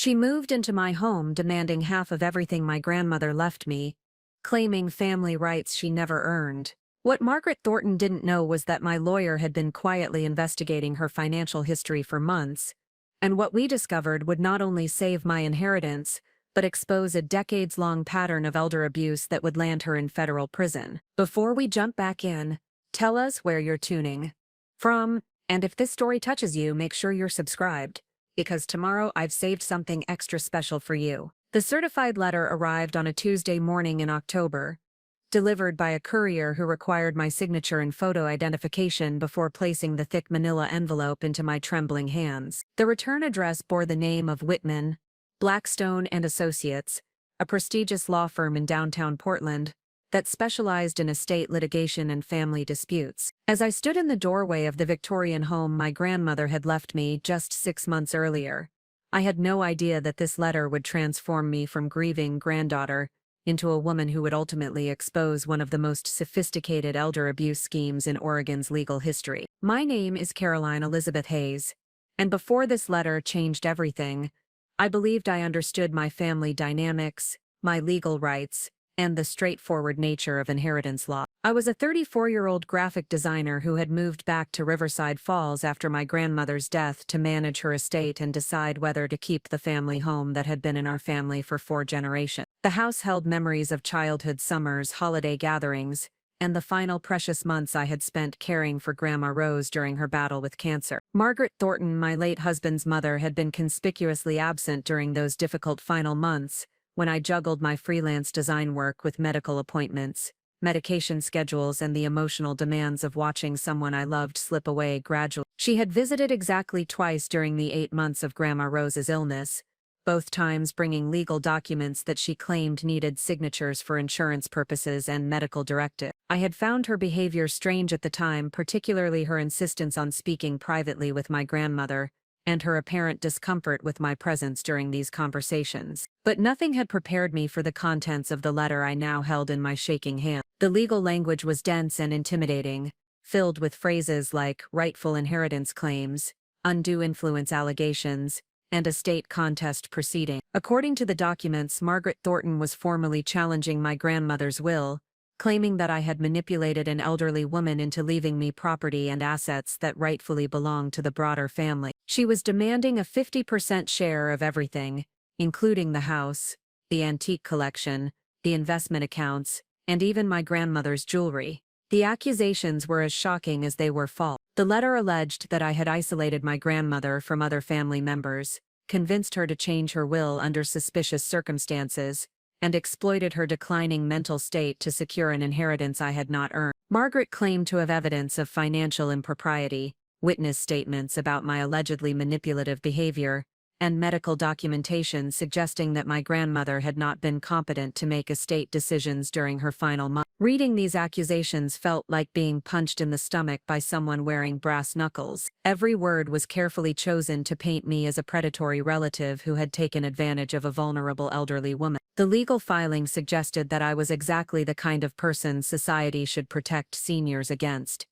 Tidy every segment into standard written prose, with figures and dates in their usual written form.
She moved into my home demanding half of everything my grandmother left me, claiming family rights she never earned. What Margaret Thornton didn't know was that my lawyer had been quietly investigating her financial history for months, and what we discovered would not only save my inheritance, but expose a decades-long pattern of elder abuse that would land her in federal prison. Before we jump back in, tell us where you're tuning from, and if this story touches you, make sure you're subscribed, because tomorrow I've saved something extra special for you. The certified letter arrived on a Tuesday morning in October, delivered by a courier who required my signature and photo identification before placing the thick manila envelope into my trembling hands. The return address bore the name of Whitman, Blackstone and Associates, a prestigious law firm in downtown Portland that specialized in estate litigation and family disputes. As I stood in the doorway of the Victorian home my grandmother had left me just 6 months earlier, I had no idea that this letter would transform me from grieving granddaughter into a woman who would ultimately expose one of the most sophisticated elder abuse schemes in Oregon's legal history. My name is Caroline Elizabeth Hayes, and before this letter changed everything, I believed I understood my family dynamics, my legal rights, and the straightforward nature of inheritance law. I was a 34-year-old graphic designer who had moved back to Riverside Falls after my grandmother's death to manage her estate and decide whether to keep the family home that had been in our family for 4 generations. The house held memories of childhood summers, holiday gatherings, and the final precious months I had spent caring for Grandma Rose during her battle with cancer. Margaret Thornton, my late husband's mother, had been conspicuously absent during those difficult final months, when I juggled my freelance design work with medical appointments, medication schedules, and the emotional demands of watching someone I loved slip away gradually. She had visited exactly twice during the 8 months of Grandma Rose's illness, both times bringing legal documents that she claimed needed signatures for insurance purposes and medical directives. I had found her behavior strange at the time, particularly her insistence on speaking privately with my grandmother, and her apparent discomfort with my presence during these conversations. But nothing had prepared me for the contents of the letter I now held in my shaking hand. The legal language was dense and intimidating, filled with phrases like rightful inheritance claims, undue influence allegations, and a state contest proceeding. According to the documents, Margaret Thornton was formally challenging my grandmother's will, claiming that I had manipulated an elderly woman into leaving me property and assets that rightfully belonged to the broader family. She was demanding a 50% share of everything, including the house, the antique collection, the investment accounts, and even my grandmother's jewelry. The accusations were as shocking as they were false. The letter alleged that I had isolated my grandmother from other family members, convinced her to change her will under suspicious circumstances, and exploited her declining mental state to secure an inheritance I had not earned. Margaret claimed to have evidence of financial impropriety, witness statements about my allegedly manipulative behavior, and medical documentation suggesting that my grandmother had not been competent to make estate decisions during her final months. Reading these accusations felt like being punched in the stomach by someone wearing brass knuckles. Every word was carefully chosen to paint me as a predatory relative who had taken advantage of a vulnerable elderly woman. The legal filing suggested that I was exactly the kind of person society should protect seniors against.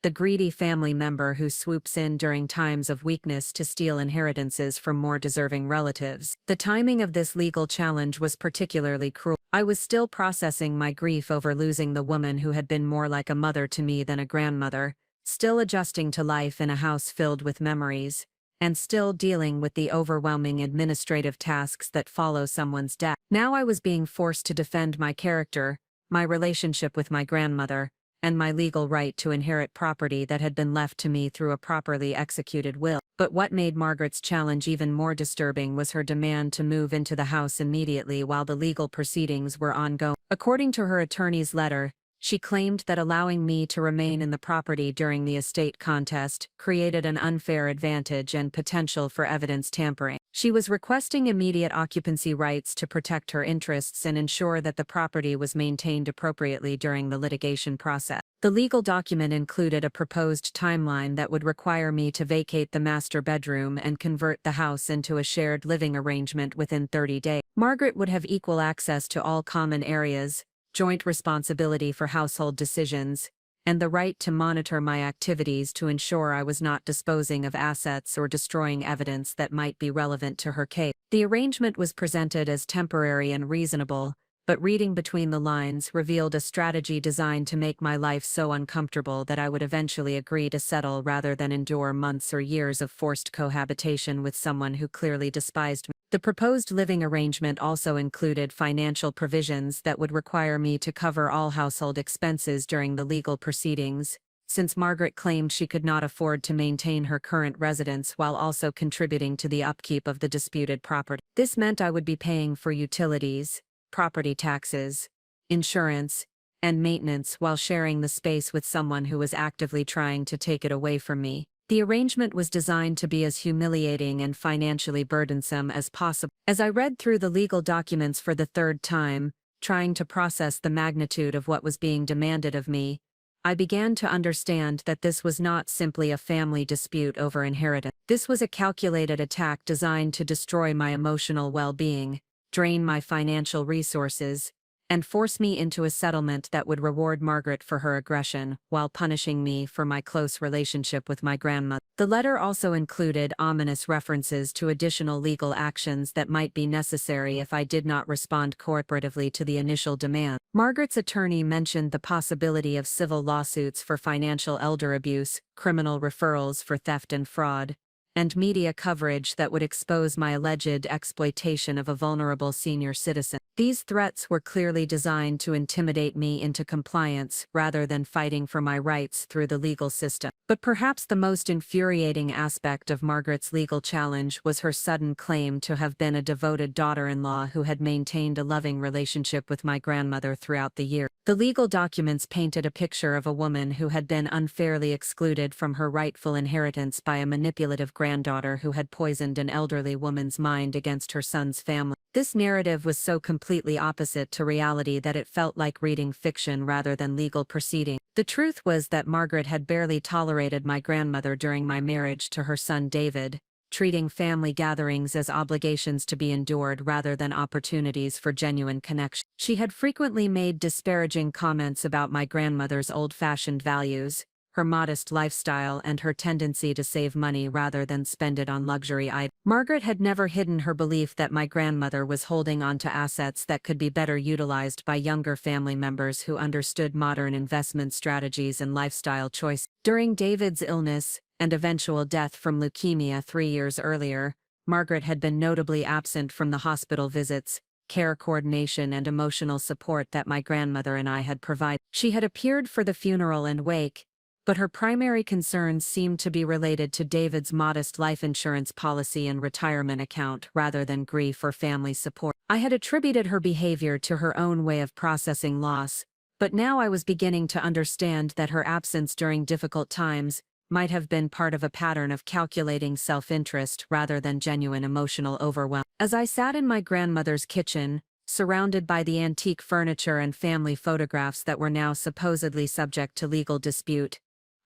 The greedy family member who swoops in during times of weakness to steal inheritances from more deserving relatives. The timing of this legal challenge was particularly cruel. I was still processing my grief over losing the woman who had been more like a mother to me than a grandmother, still adjusting to life in a house filled with memories, and still dealing with the overwhelming administrative tasks that follow someone's death. Now I was being forced to defend my character, my relationship with my grandmother, and my legal right to inherit property that had been left to me through a properly executed will. But what made Margaret's challenge even more disturbing was her demand to move into the house immediately while the legal proceedings were ongoing. According to her attorney's letter, she claimed that allowing me to remain in the property during the estate contest created an unfair advantage and potential for evidence tampering. She was requesting immediate occupancy rights to protect her interests and ensure that the property was maintained appropriately during the litigation process. The legal document included a proposed timeline that would require me to vacate the master bedroom and convert the house into a shared living arrangement within 30 days. Margaret would have equal access to all common areas, joint responsibility for household decisions, and the right to monitor my activities to ensure I was not disposing of assets or destroying evidence that might be relevant to her case. The arrangement was presented as temporary and reasonable, but reading between the lines revealed a strategy designed to make my life so uncomfortable that I would eventually agree to settle rather than endure months or years of forced cohabitation with someone who clearly despised me. The proposed living arrangement also included financial provisions that would require me to cover all household expenses during the legal proceedings, since Margaret claimed she could not afford to maintain her current residence while also contributing to the upkeep of the disputed property. This meant I would be paying for utilities, property taxes, insurance, and maintenance while sharing the space with someone who was actively trying to take it away from me. The arrangement was designed to be as humiliating and financially burdensome as possible. As I read through the legal documents for the third time, trying to process the magnitude of what was being demanded of me, I began to understand that this was not simply a family dispute over inheritance. This was a calculated attack designed to destroy my emotional well-being, drain my financial resources, and force me into a settlement that would reward Margaret for her aggression while punishing me for my close relationship with my grandmother. The letter also included ominous references to additional legal actions that might be necessary if I did not respond cooperatively to the initial demand. Margaret's attorney mentioned the possibility of civil lawsuits for financial elder abuse, criminal referrals for theft and fraud, and media coverage that would expose my alleged exploitation of a vulnerable senior citizen. These threats were clearly designed to intimidate me into compliance rather than fighting for my rights through the legal system. But perhaps the most infuriating aspect of Margaret's legal challenge was her sudden claim to have been a devoted daughter-in-law who had maintained a loving relationship with my grandmother throughout the year. The legal documents painted a picture of a woman who had been unfairly excluded from her rightful inheritance by a manipulative granddaughter who had poisoned an elderly woman's mind against her son's family. This narrative was so completely opposite to reality that it felt like reading fiction rather than legal proceeding. The truth was that Margaret had barely tolerated my grandmother during my marriage to her son David, treating family gatherings as obligations to be endured rather than opportunities for genuine connection. She had frequently made disparaging comments about my grandmother's old-fashioned values, her modest lifestyle, and her tendency to save money rather than spend it on luxury items. Margaret had never hidden her belief that my grandmother was holding on to assets that could be better utilized by younger family members who understood modern investment strategies and lifestyle choices. During David's illness and eventual death from leukemia 3 years earlier, Margaret had been notably absent from the hospital visits, care coordination, and emotional support that my grandmother and I had provided. She had appeared for the funeral and wake, but her primary concerns seemed to be related to David's modest life insurance policy and retirement account rather than grief or family support. I had attributed her behavior to her own way of processing loss, but now I was beginning to understand that her absence during difficult times might have been part of a pattern of calculating self-interest rather than genuine emotional overwhelm. As I sat in my grandmother's kitchen, surrounded by the antique furniture and family photographs that were now supposedly subject to legal dispute,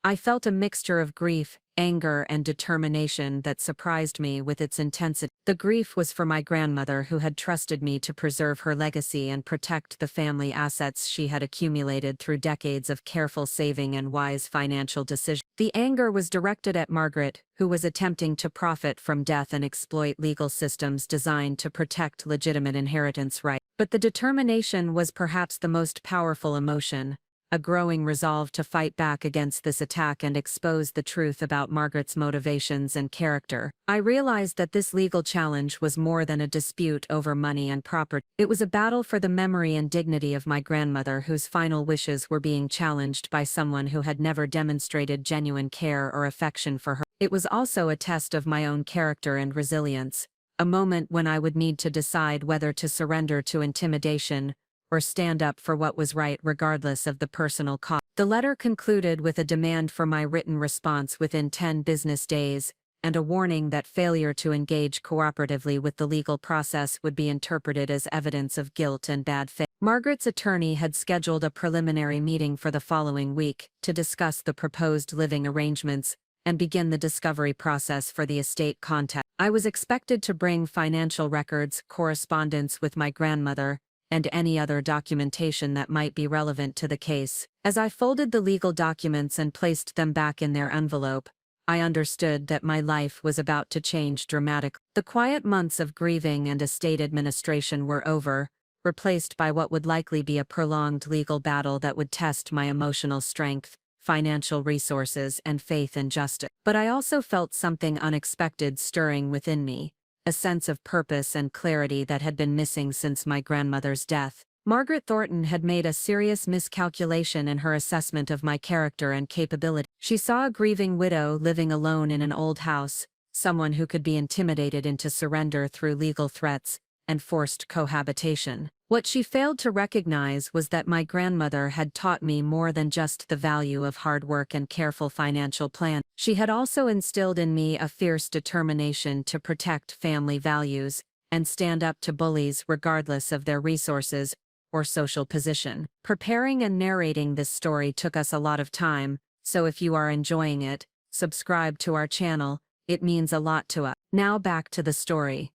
I felt a mixture of grief, anger, and determination that surprised me with its intensity. The grief was for my grandmother, who had trusted me to preserve her legacy and protect the family assets she had accumulated through decades of careful saving and wise financial decisions. The anger was directed at Margaret, who was attempting to profit from death and exploit legal systems designed to protect legitimate inheritance rights. But the determination was perhaps the most powerful emotion, a growing resolve to fight back against this attack and expose the truth about Margaret's motivations and character. I realized that this legal challenge was more than a dispute over money and property. It was a battle for the memory and dignity of my grandmother, whose final wishes were being challenged by someone who had never demonstrated genuine care or affection for her. It was also a test of my own character and resilience, a moment when I would need to decide whether to surrender to intimidation or stand up for what was right regardless of the personal cost. The letter concluded with a demand for my written response within 10 business days, and a warning that failure to engage cooperatively with the legal process would be interpreted as evidence of guilt and bad faith. Margaret's attorney had scheduled a preliminary meeting for the following week to discuss the proposed living arrangements and begin the discovery process for the estate contact. I was expected to bring financial records, correspondence with my grandmother, and any other documentation that might be relevant to the case. As I folded the legal documents and placed them back in their envelope, I understood that my life was about to change dramatically. The quiet months of grieving and estate administration were over, replaced by what would likely be a prolonged legal battle that would test my emotional strength, financial resources, and faith in justice. But I also felt something unexpected stirring within me, a sense of purpose and clarity that had been missing since my grandmother's death. Margaret Thornton had made a serious miscalculation in her assessment of my character and capability. She saw a grieving widow living alone in an old house, someone who could be intimidated into surrender through legal threats and forced cohabitation. What she failed to recognize was that my grandmother had taught me more than just the value of hard work and careful financial planning. She had also instilled in me a fierce determination to protect family values and stand up to bullies regardless of their resources or social position. Preparing and narrating this story took us a lot of time, so if you are enjoying it, subscribe to our channel, it means a lot to us. Now back to the story.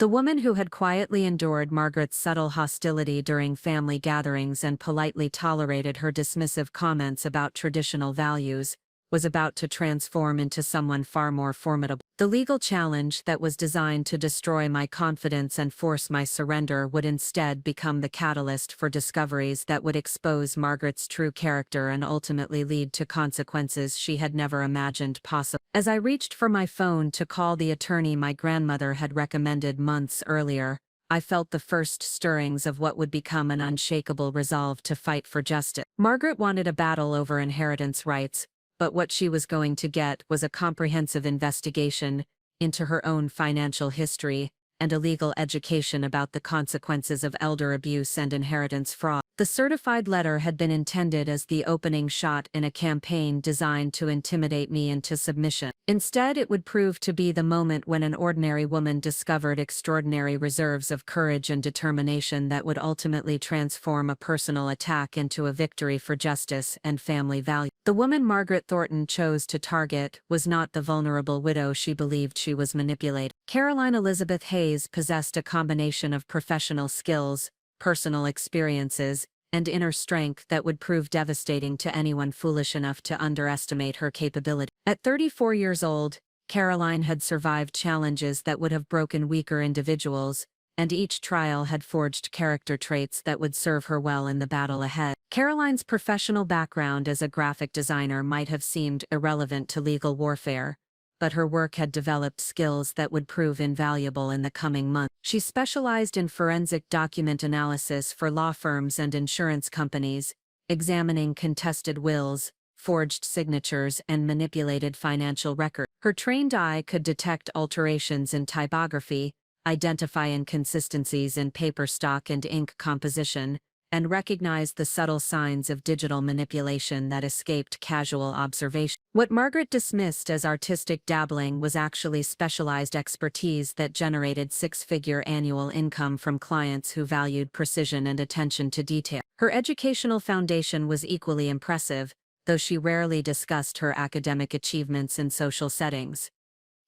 The woman who had quietly endured Margaret's subtle hostility during family gatherings and politely tolerated her dismissive comments about traditional values was about to transform into someone far more formidable. The legal challenge that was designed to destroy my confidence and force my surrender would instead become the catalyst for discoveries that would expose Margaret's true character and ultimately lead to consequences she had never imagined possible. As I reached for my phone to call the attorney my grandmother had recommended months earlier, I felt the first stirrings of what would become an unshakable resolve to fight for justice. Margaret wanted a battle over inheritance rights, but what she was going to get was a comprehensive investigation into her own financial history and a legal education about the consequences of elder abuse and inheritance fraud. The certified letter had been intended as the opening shot in a campaign designed to intimidate me into submission. Instead, it would prove to be the moment when an ordinary woman discovered extraordinary reserves of courage and determination that would ultimately transform a personal attack into a victory for justice and family value. The woman Margaret Thornton chose to target was not the vulnerable widow she believed she was manipulating. Caroline Elizabeth Hayes possessed a combination of professional skills, personal experiences, and inner strength that would prove devastating to anyone foolish enough to underestimate her capability. At 34 years old, Caroline had survived challenges that would have broken weaker individuals, and each trial had forged character traits that would serve her well in the battle ahead. Caroline's professional background as a graphic designer might have seemed irrelevant to legal warfare, but her work had developed skills that would prove invaluable in the coming months. She specialized in forensic document analysis for law firms and insurance companies, examining contested wills, forged signatures, and manipulated financial records. Her trained eye could detect alterations in typography, identify inconsistencies in paper stock and ink composition, and recognize the subtle signs of digital manipulation that escaped casual observation. What Margaret dismissed as artistic dabbling was actually specialized expertise that generated six-figure annual income from clients who valued precision and attention to detail. Her educational foundation was equally impressive, though she rarely discussed her academic achievements in social settings.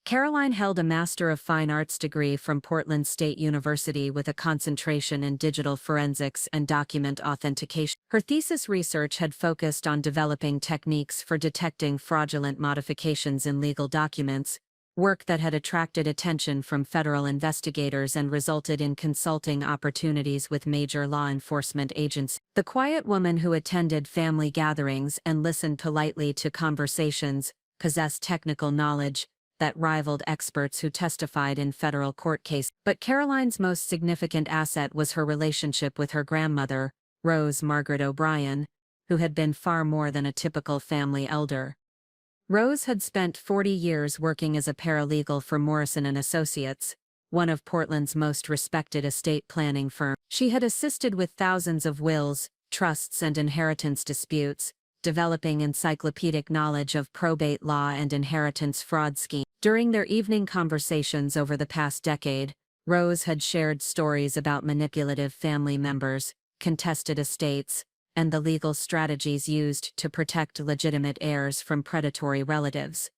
Caroline held a Master of Fine Arts degree from Portland State University with a concentration in digital forensics and document authentication. Her thesis research had focused on developing techniques for detecting fraudulent modifications in legal documents, work that had attracted attention from federal investigators and resulted in consulting opportunities with major law enforcement agencies. The quiet woman who attended family gatherings and listened politely to conversations possessed technical knowledge that rivaled experts who testified in federal court cases. But Caroline's most significant asset was her relationship with her grandmother, Rose Margaret O'Brien, who had been far more than a typical family elder. Rose had spent 40 years working as a paralegal for Morrison & Associates, one of Portland's most respected estate planning firms. She had assisted with thousands of wills, trusts, and inheritance disputes, developing encyclopedic knowledge of probate law and inheritance fraud schemes. During their evening conversations over the past decade, Rose had shared stories about manipulative family members, contested estates, and the legal strategies used to protect legitimate heirs from predatory relatives.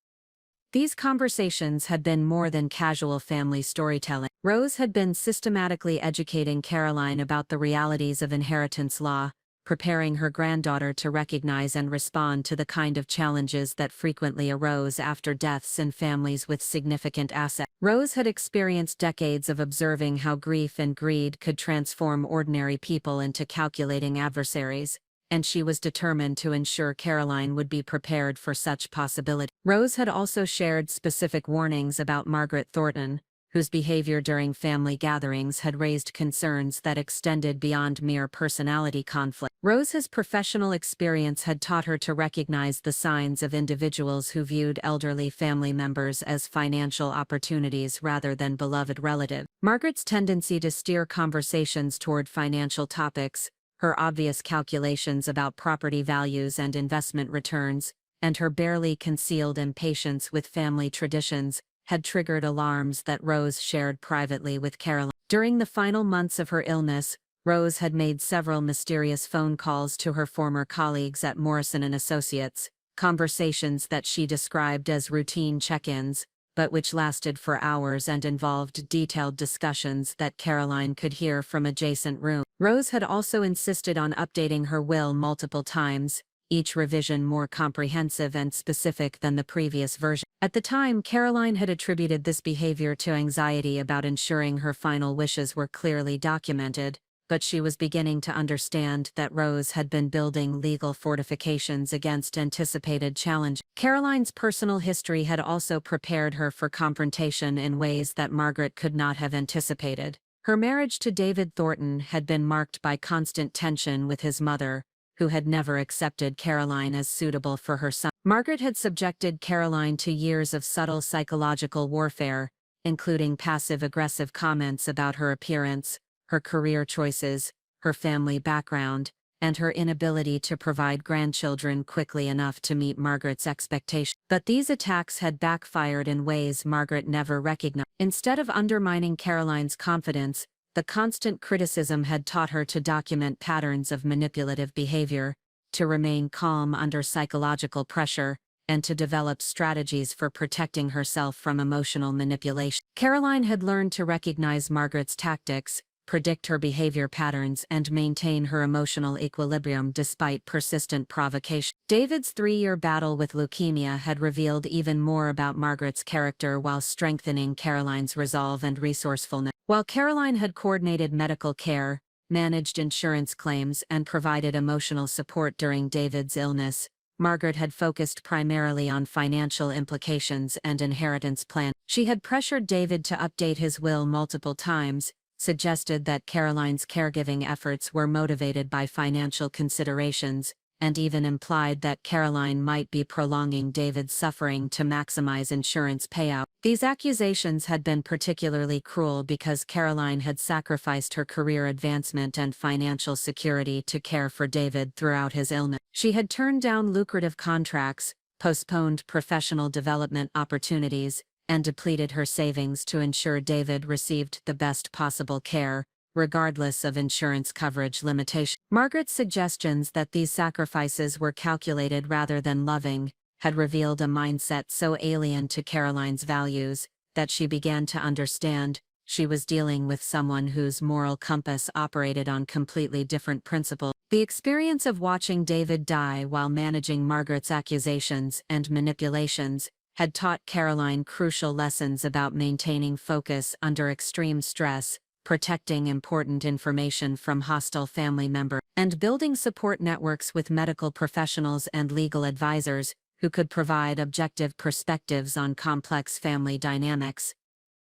These conversations had been more than casual family storytelling. Rose had been systematically educating Caroline about the realities of inheritance law, preparing her granddaughter to recognize and respond to the kind of challenges that frequently arose after deaths in families with significant assets. Rose had experienced decades of observing how grief and greed could transform ordinary people into calculating adversaries, and she was determined to ensure Caroline would be prepared for such possibility. Rose had also shared specific warnings about Margaret Thornton, whose behavior during family gatherings had raised concerns that extended beyond mere personality conflict. Rose's professional experience had taught her to recognize the signs of individuals who viewed elderly family members as financial opportunities rather than beloved relatives. Margaret's tendency to steer conversations toward financial topics, her obvious calculations about property values and investment returns, and her barely concealed impatience with family traditions, had triggered alarms that Rose shared privately with Caroline. During the final months of her illness, Rose had made several mysterious phone calls to her former colleagues at Morrison & Associates, conversations that she described as routine check-ins, but which lasted for hours and involved detailed discussions that Caroline could hear from adjacent rooms. Rose had also insisted on updating her will multiple times, each revision more comprehensive and specific than the previous version. At the time, Caroline had attributed this behavior to anxiety about ensuring her final wishes were clearly documented, but she was beginning to understand that Rose had been building legal fortifications against anticipated challenge. Caroline's personal history had also prepared her for confrontation in ways that Margaret could not have anticipated. Her marriage to David Thornton had been marked by constant tension with his mother, who had never accepted Caroline as suitable for her son. Margaret had subjected Caroline to years of subtle psychological warfare, including passive-aggressive comments about her appearance, her career choices, her family background, and her inability to provide grandchildren quickly enough to meet Margaret's expectations. But these attacks had backfired in ways Margaret never recognized. Instead of undermining Caroline's confidence, the constant criticism had taught her to document patterns of manipulative behavior, to remain calm under psychological pressure, and to develop strategies for protecting herself from emotional manipulation. Caroline had learned to recognize Margaret's tactics, predict her behavior patterns, and maintain her emotional equilibrium despite persistent provocation. David's 3-year battle with leukemia had revealed even more about Margaret's character while strengthening Caroline's resolve and resourcefulness. While Caroline had coordinated medical care, managed insurance claims, and provided emotional support during David's illness, Margaret had focused primarily on financial implications and inheritance plans. She had pressured David to update his will multiple times, suggested that Caroline's caregiving efforts were motivated by financial considerations, and even implied that Caroline might be prolonging David's suffering to maximize insurance payout. These accusations had been particularly cruel because Caroline had sacrificed her career advancement and financial security to care for David throughout his illness. She had turned down lucrative contracts, postponed professional development opportunities, and depleted her savings to ensure David received the best possible care, regardless of insurance coverage limitations. Margaret's suggestions that these sacrifices were calculated rather than loving had revealed a mindset so alien to Caroline's values that she began to understand she was dealing with someone whose moral compass operated on completely different principles. The experience of watching David die while managing Margaret's accusations and manipulations had taught Caroline crucial lessons about maintaining focus under extreme stress, protecting important information from hostile family members, and building support networks with medical professionals and legal advisors who could provide objective perspectives on complex family dynamics.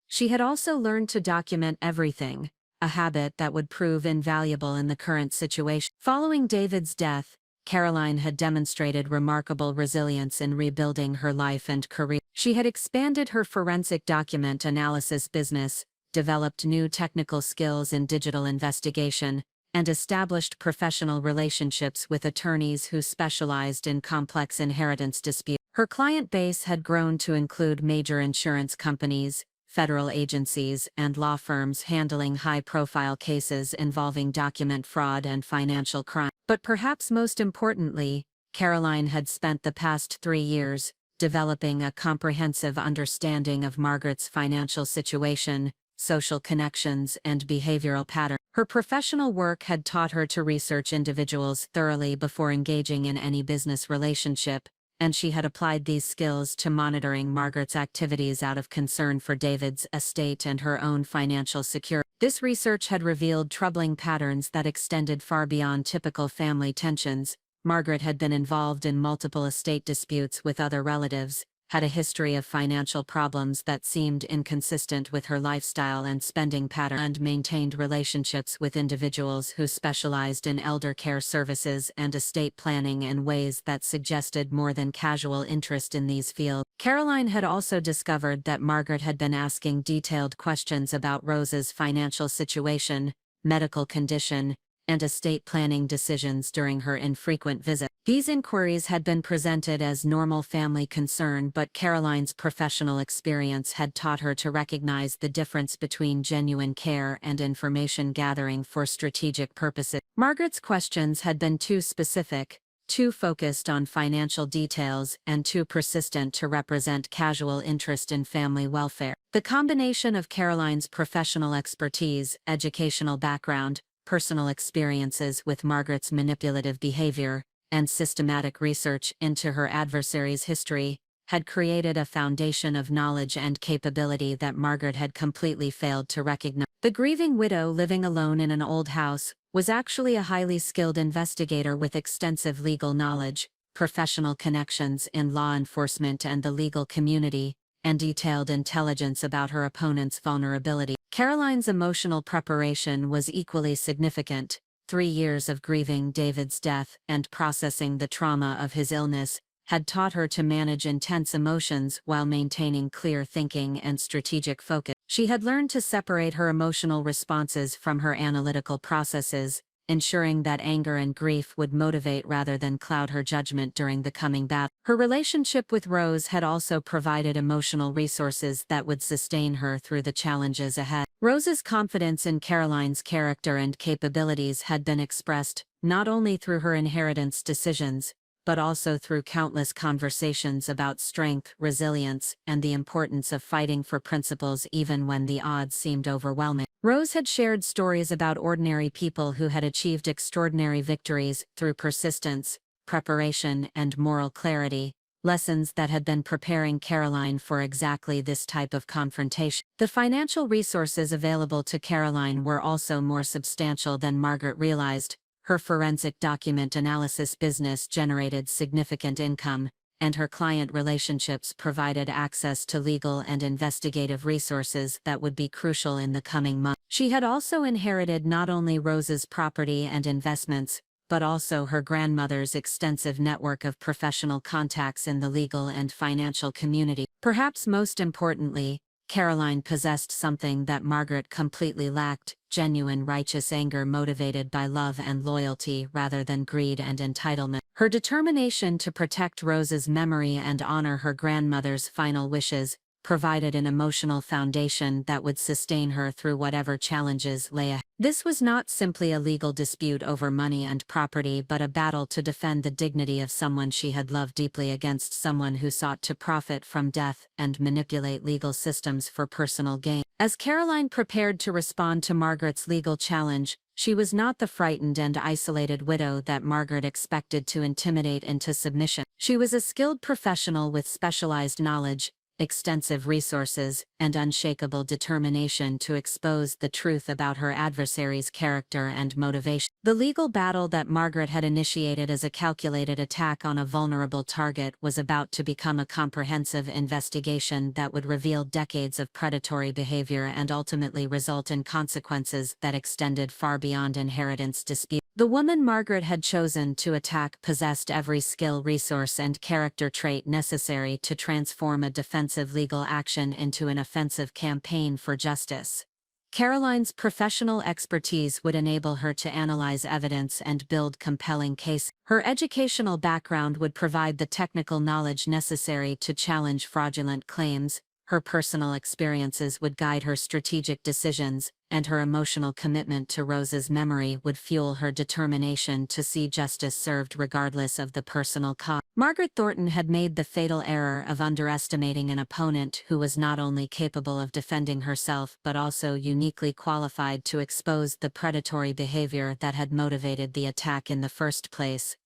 She had also learned to document everything, a habit that would prove invaluable in the current situation. Following David's death, Caroline had demonstrated remarkable resilience in rebuilding her life and career. She had expanded her forensic document analysis business, developed new technical skills in digital investigation, and established professional relationships with attorneys who specialized in complex inheritance disputes. Her client base had grown to include major insurance companies, federal agencies, and law firms handling high-profile cases involving document fraud and financial crime. But perhaps most importantly, Caroline had spent the past 3 years developing a comprehensive understanding of Margaret's financial situation, social connections, and behavioral patterns. Her professional work had taught her to research individuals thoroughly before engaging in any business relationship, and she had applied these skills to monitoring Margaret's activities out of concern for David's estate and her own financial security. This research had revealed troubling patterns that extended far beyond typical family tensions. Margaret had been involved in multiple estate disputes with other relatives, had a history of financial problems that seemed inconsistent with her lifestyle and spending pattern, and maintained relationships with individuals who specialized in elder care services and estate planning in ways that suggested more than casual interest in these fields. Caroline had also discovered that Margaret had been asking detailed questions about Rose's financial situation, medical condition, and estate planning decisions during her infrequent visits. These inquiries had been presented as normal family concern, but Caroline's professional experience had taught her to recognize the difference between genuine care and information gathering for strategic purposes. Margaret's questions had been too specific, too focused on financial details, and too persistent to represent casual interest in family welfare. The combination of Caroline's professional expertise, educational background, personal experiences with Margaret's manipulative behavior, and systematic research into her adversary's history, had created a foundation of knowledge and capability that Margaret had completely failed to recognize. The grieving widow living alone in an old house was actually a highly skilled investigator with extensive legal knowledge, professional connections in law enforcement and the legal community, and detailed intelligence about her opponent's vulnerability. Caroline's emotional preparation was equally significant. 3 years of grieving David's death and processing the trauma of his illness had taught her to manage intense emotions while maintaining clear thinking and strategic focus. She had learned to separate her emotional responses from her analytical processes, ensuring that anger and grief would motivate rather than cloud her judgment during the coming battle. Her relationship with Rose had also provided emotional resources that would sustain her through the challenges ahead. Rose's confidence in Caroline's character and capabilities had been expressed not only through her inheritance decisions, but also through countless conversations about strength, resilience, and the importance of fighting for principles even when the odds seemed overwhelming. Rose had shared stories about ordinary people who had achieved extraordinary victories through persistence, preparation, and moral clarity, lessons that had been preparing Caroline for exactly this type of confrontation. The financial resources available to Caroline were also more substantial than Margaret realized. Her forensic document analysis business generated significant income, and her client relationships provided access to legal and investigative resources that would be crucial in the coming months. She had also inherited not only Rose's property and investments, but also her grandmother's extensive network of professional contacts in the legal and financial community. Perhaps most importantly, Caroline possessed something that Margaret completely lacked: genuine righteous anger motivated by love and loyalty rather than greed and entitlement. Her determination to protect Rose's memory and honor her grandmother's final wishes provided an emotional foundation that would sustain her through whatever challenges lay ahead. This was not simply a legal dispute over money and property, but a battle to defend the dignity of someone she had loved deeply against someone who sought to profit from death and manipulate legal systems for personal gain. As Caroline prepared to respond to Margaret's legal challenge, she was not the frightened and isolated widow that Margaret expected to intimidate into submission. She was a skilled professional with specialized knowledge, extensive resources, and unshakable determination to expose the truth about her adversary's character and motivation. The legal battle that Margaret had initiated as a calculated attack on a vulnerable target was about to become a comprehensive investigation that would reveal decades of predatory behavior and ultimately result in consequences that extended far beyond inheritance disputes. The woman Margaret had chosen to attack possessed every skill, resource, and character trait necessary to transform a defensive legal action into an offensive campaign for justice. Caroline's professional expertise would enable her to analyze evidence and build compelling cases. Her educational background would provide the technical knowledge necessary to challenge fraudulent claims, Her personal experiences would guide her strategic decisions, and her emotional commitment to Rose's memory would fuel her determination to see justice served regardless of the personal cost. Margaret Thornton had made the fatal error of underestimating an opponent who was not only capable of defending herself but also uniquely qualified to expose the predatory behavior that had motivated the attack in the first place.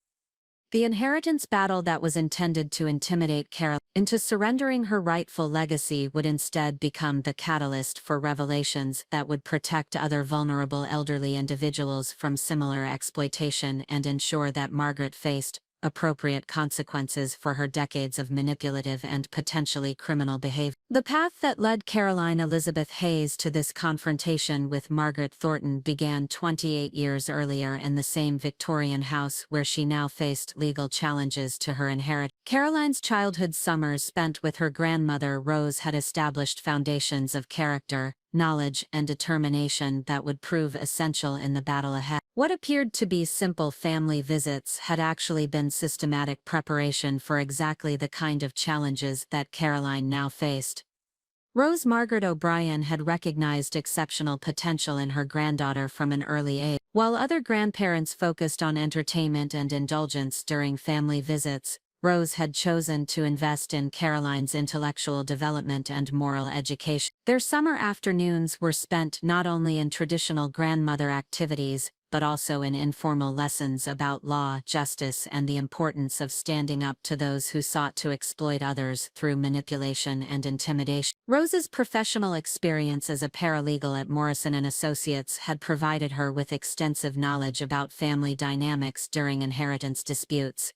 The inheritance battle that was intended to intimidate Caroline into surrendering her rightful legacy would instead become the catalyst for revelations that would protect other vulnerable elderly individuals from similar exploitation and ensure that Margaret faced appropriate consequences for her decades of manipulative and potentially criminal behavior. The path that led Caroline Elizabeth Hayes to this confrontation with Margaret Thornton began 28 years earlier in the same Victorian house where she now faced legal challenges to her inheritance. Caroline's childhood summers spent with her grandmother Rose had established foundations of character, knowledge, and determination that would prove essential in the battle ahead. What appeared to be simple family visits had actually been systematic preparation for exactly the kind of challenges that Caroline now faced. Rose Margaret O'Brien had recognized exceptional potential in her granddaughter from an early age. While other grandparents focused on entertainment and indulgence during family visits, Rose had chosen to invest in Caroline's intellectual development and moral education. Their summer afternoons were spent not only in traditional grandmother activities, but also in informal lessons about law, justice, and the importance of standing up to those who sought to exploit others through manipulation and intimidation. Rose's professional experience as a paralegal at Morrison & Associates had provided her with extensive knowledge about family dynamics during inheritance disputes.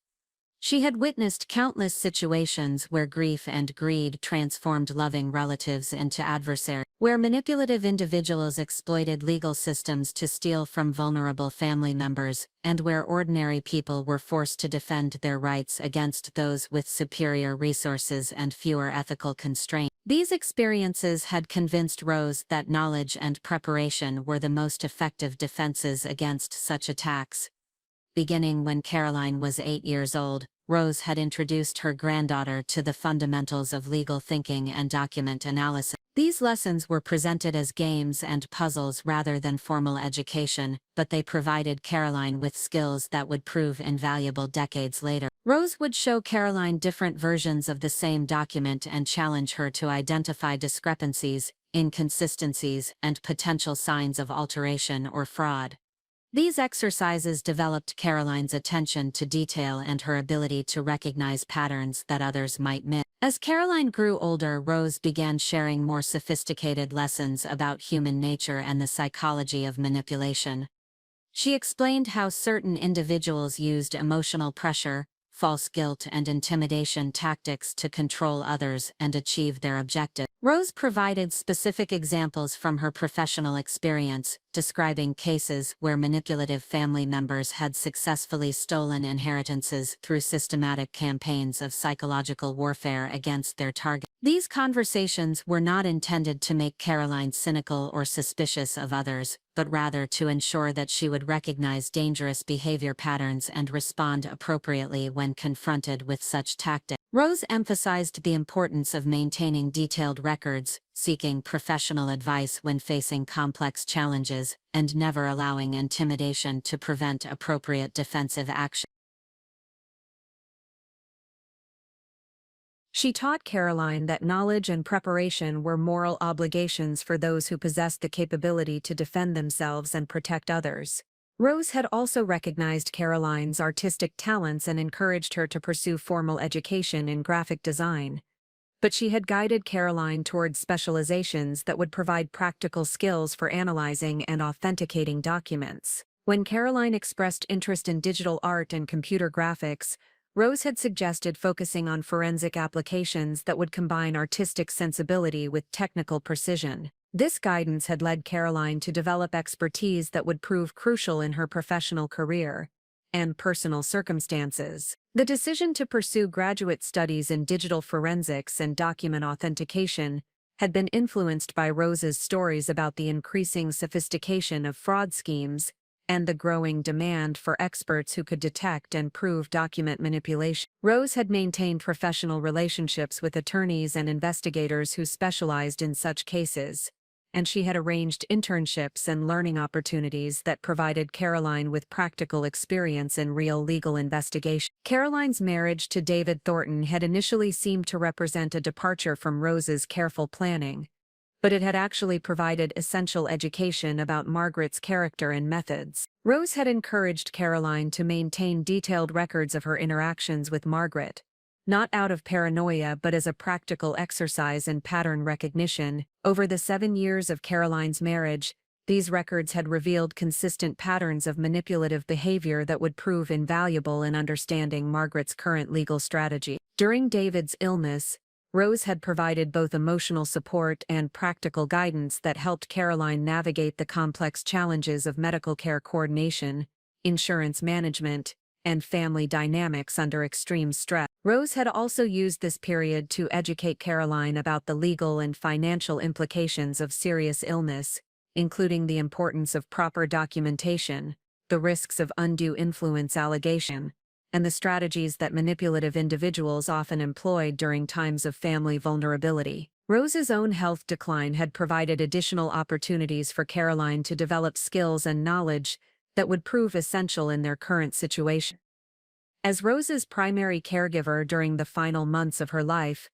She had witnessed countless situations where grief and greed transformed loving relatives into adversaries, where manipulative individuals exploited legal systems to steal from vulnerable family members, and where ordinary people were forced to defend their rights against those with superior resources and fewer ethical constraints. These experiences had convinced Rose that knowledge and preparation were the most effective defenses against such attacks. Beginning when Caroline was 8 years old, Rose had introduced her granddaughter to the fundamentals of legal thinking and document analysis. These lessons were presented as games and puzzles rather than formal education, but they provided Caroline with skills that would prove invaluable decades later. Rose would show Caroline different versions of the same document and challenge her to identify discrepancies, inconsistencies, and potential signs of alteration or fraud. These exercises developed Caroline's attention to detail and her ability to recognize patterns that others might miss. As Caroline grew older, Rose began sharing more sophisticated lessons about human nature and the psychology of manipulation. She explained how certain individuals used emotional pressure, false guilt, and intimidation tactics to control others and achieve their objectives. Rose provided specific examples from her professional experience, describing cases where manipulative family members had successfully stolen inheritances through systematic campaigns of psychological warfare against their target. These conversations were not intended to make Caroline cynical or suspicious of others, but rather to ensure that she would recognize dangerous behavior patterns and respond appropriately when confronted with such tactics. Rose emphasized the importance of maintaining detailed records, seeking professional advice when facing complex challenges, and never allowing intimidation to prevent appropriate defensive action. She taught Caroline that knowledge and preparation were moral obligations for those who possessed the capability to defend themselves and protect others. Rose had also recognized Caroline's artistic talents and encouraged her to pursue formal education in graphic design. But she had guided Caroline towards specializations that would provide practical skills for analyzing and authenticating documents. When Caroline expressed interest in digital art and computer graphics, Rose had suggested focusing on forensic applications that would combine artistic sensibility with technical precision. This guidance had led Caroline to develop expertise that would prove crucial in her professional career and personal circumstances. The decision to pursue graduate studies in digital forensics and document authentication had been influenced by Rose's stories about the increasing sophistication of fraud schemes and the growing demand for experts who could detect and prove document manipulation. Rose had maintained professional relationships with attorneys and investigators who specialized in such cases, and she had arranged internships and learning opportunities that provided Caroline with practical experience in real legal investigation. Caroline's marriage to David Thornton had initially seemed to represent a departure from Rose's careful planning, but it had actually provided essential education about Margaret's character and methods. Rose had encouraged Caroline to maintain detailed records of her interactions with Margaret, not out of paranoia but as a practical exercise in pattern recognition. Over the 7 years of Caroline's marriage, these records had revealed consistent patterns of manipulative behavior that would prove invaluable in understanding Margaret's current legal strategy. During David's illness, Rose had provided both emotional support and practical guidance that helped Caroline navigate the complex challenges of medical care coordination, insurance management, and family dynamics under extreme stress. Rose had also used this period to educate Caroline about the legal and financial implications of serious illness, including the importance of proper documentation, the risks of undue influence allegation, and the strategies that manipulative individuals often employed during times of family vulnerability. Rose's own health decline had provided additional opportunities for Caroline to develop skills and knowledge that would prove essential in their current situation. As Rose's primary caregiver during the final months of her life,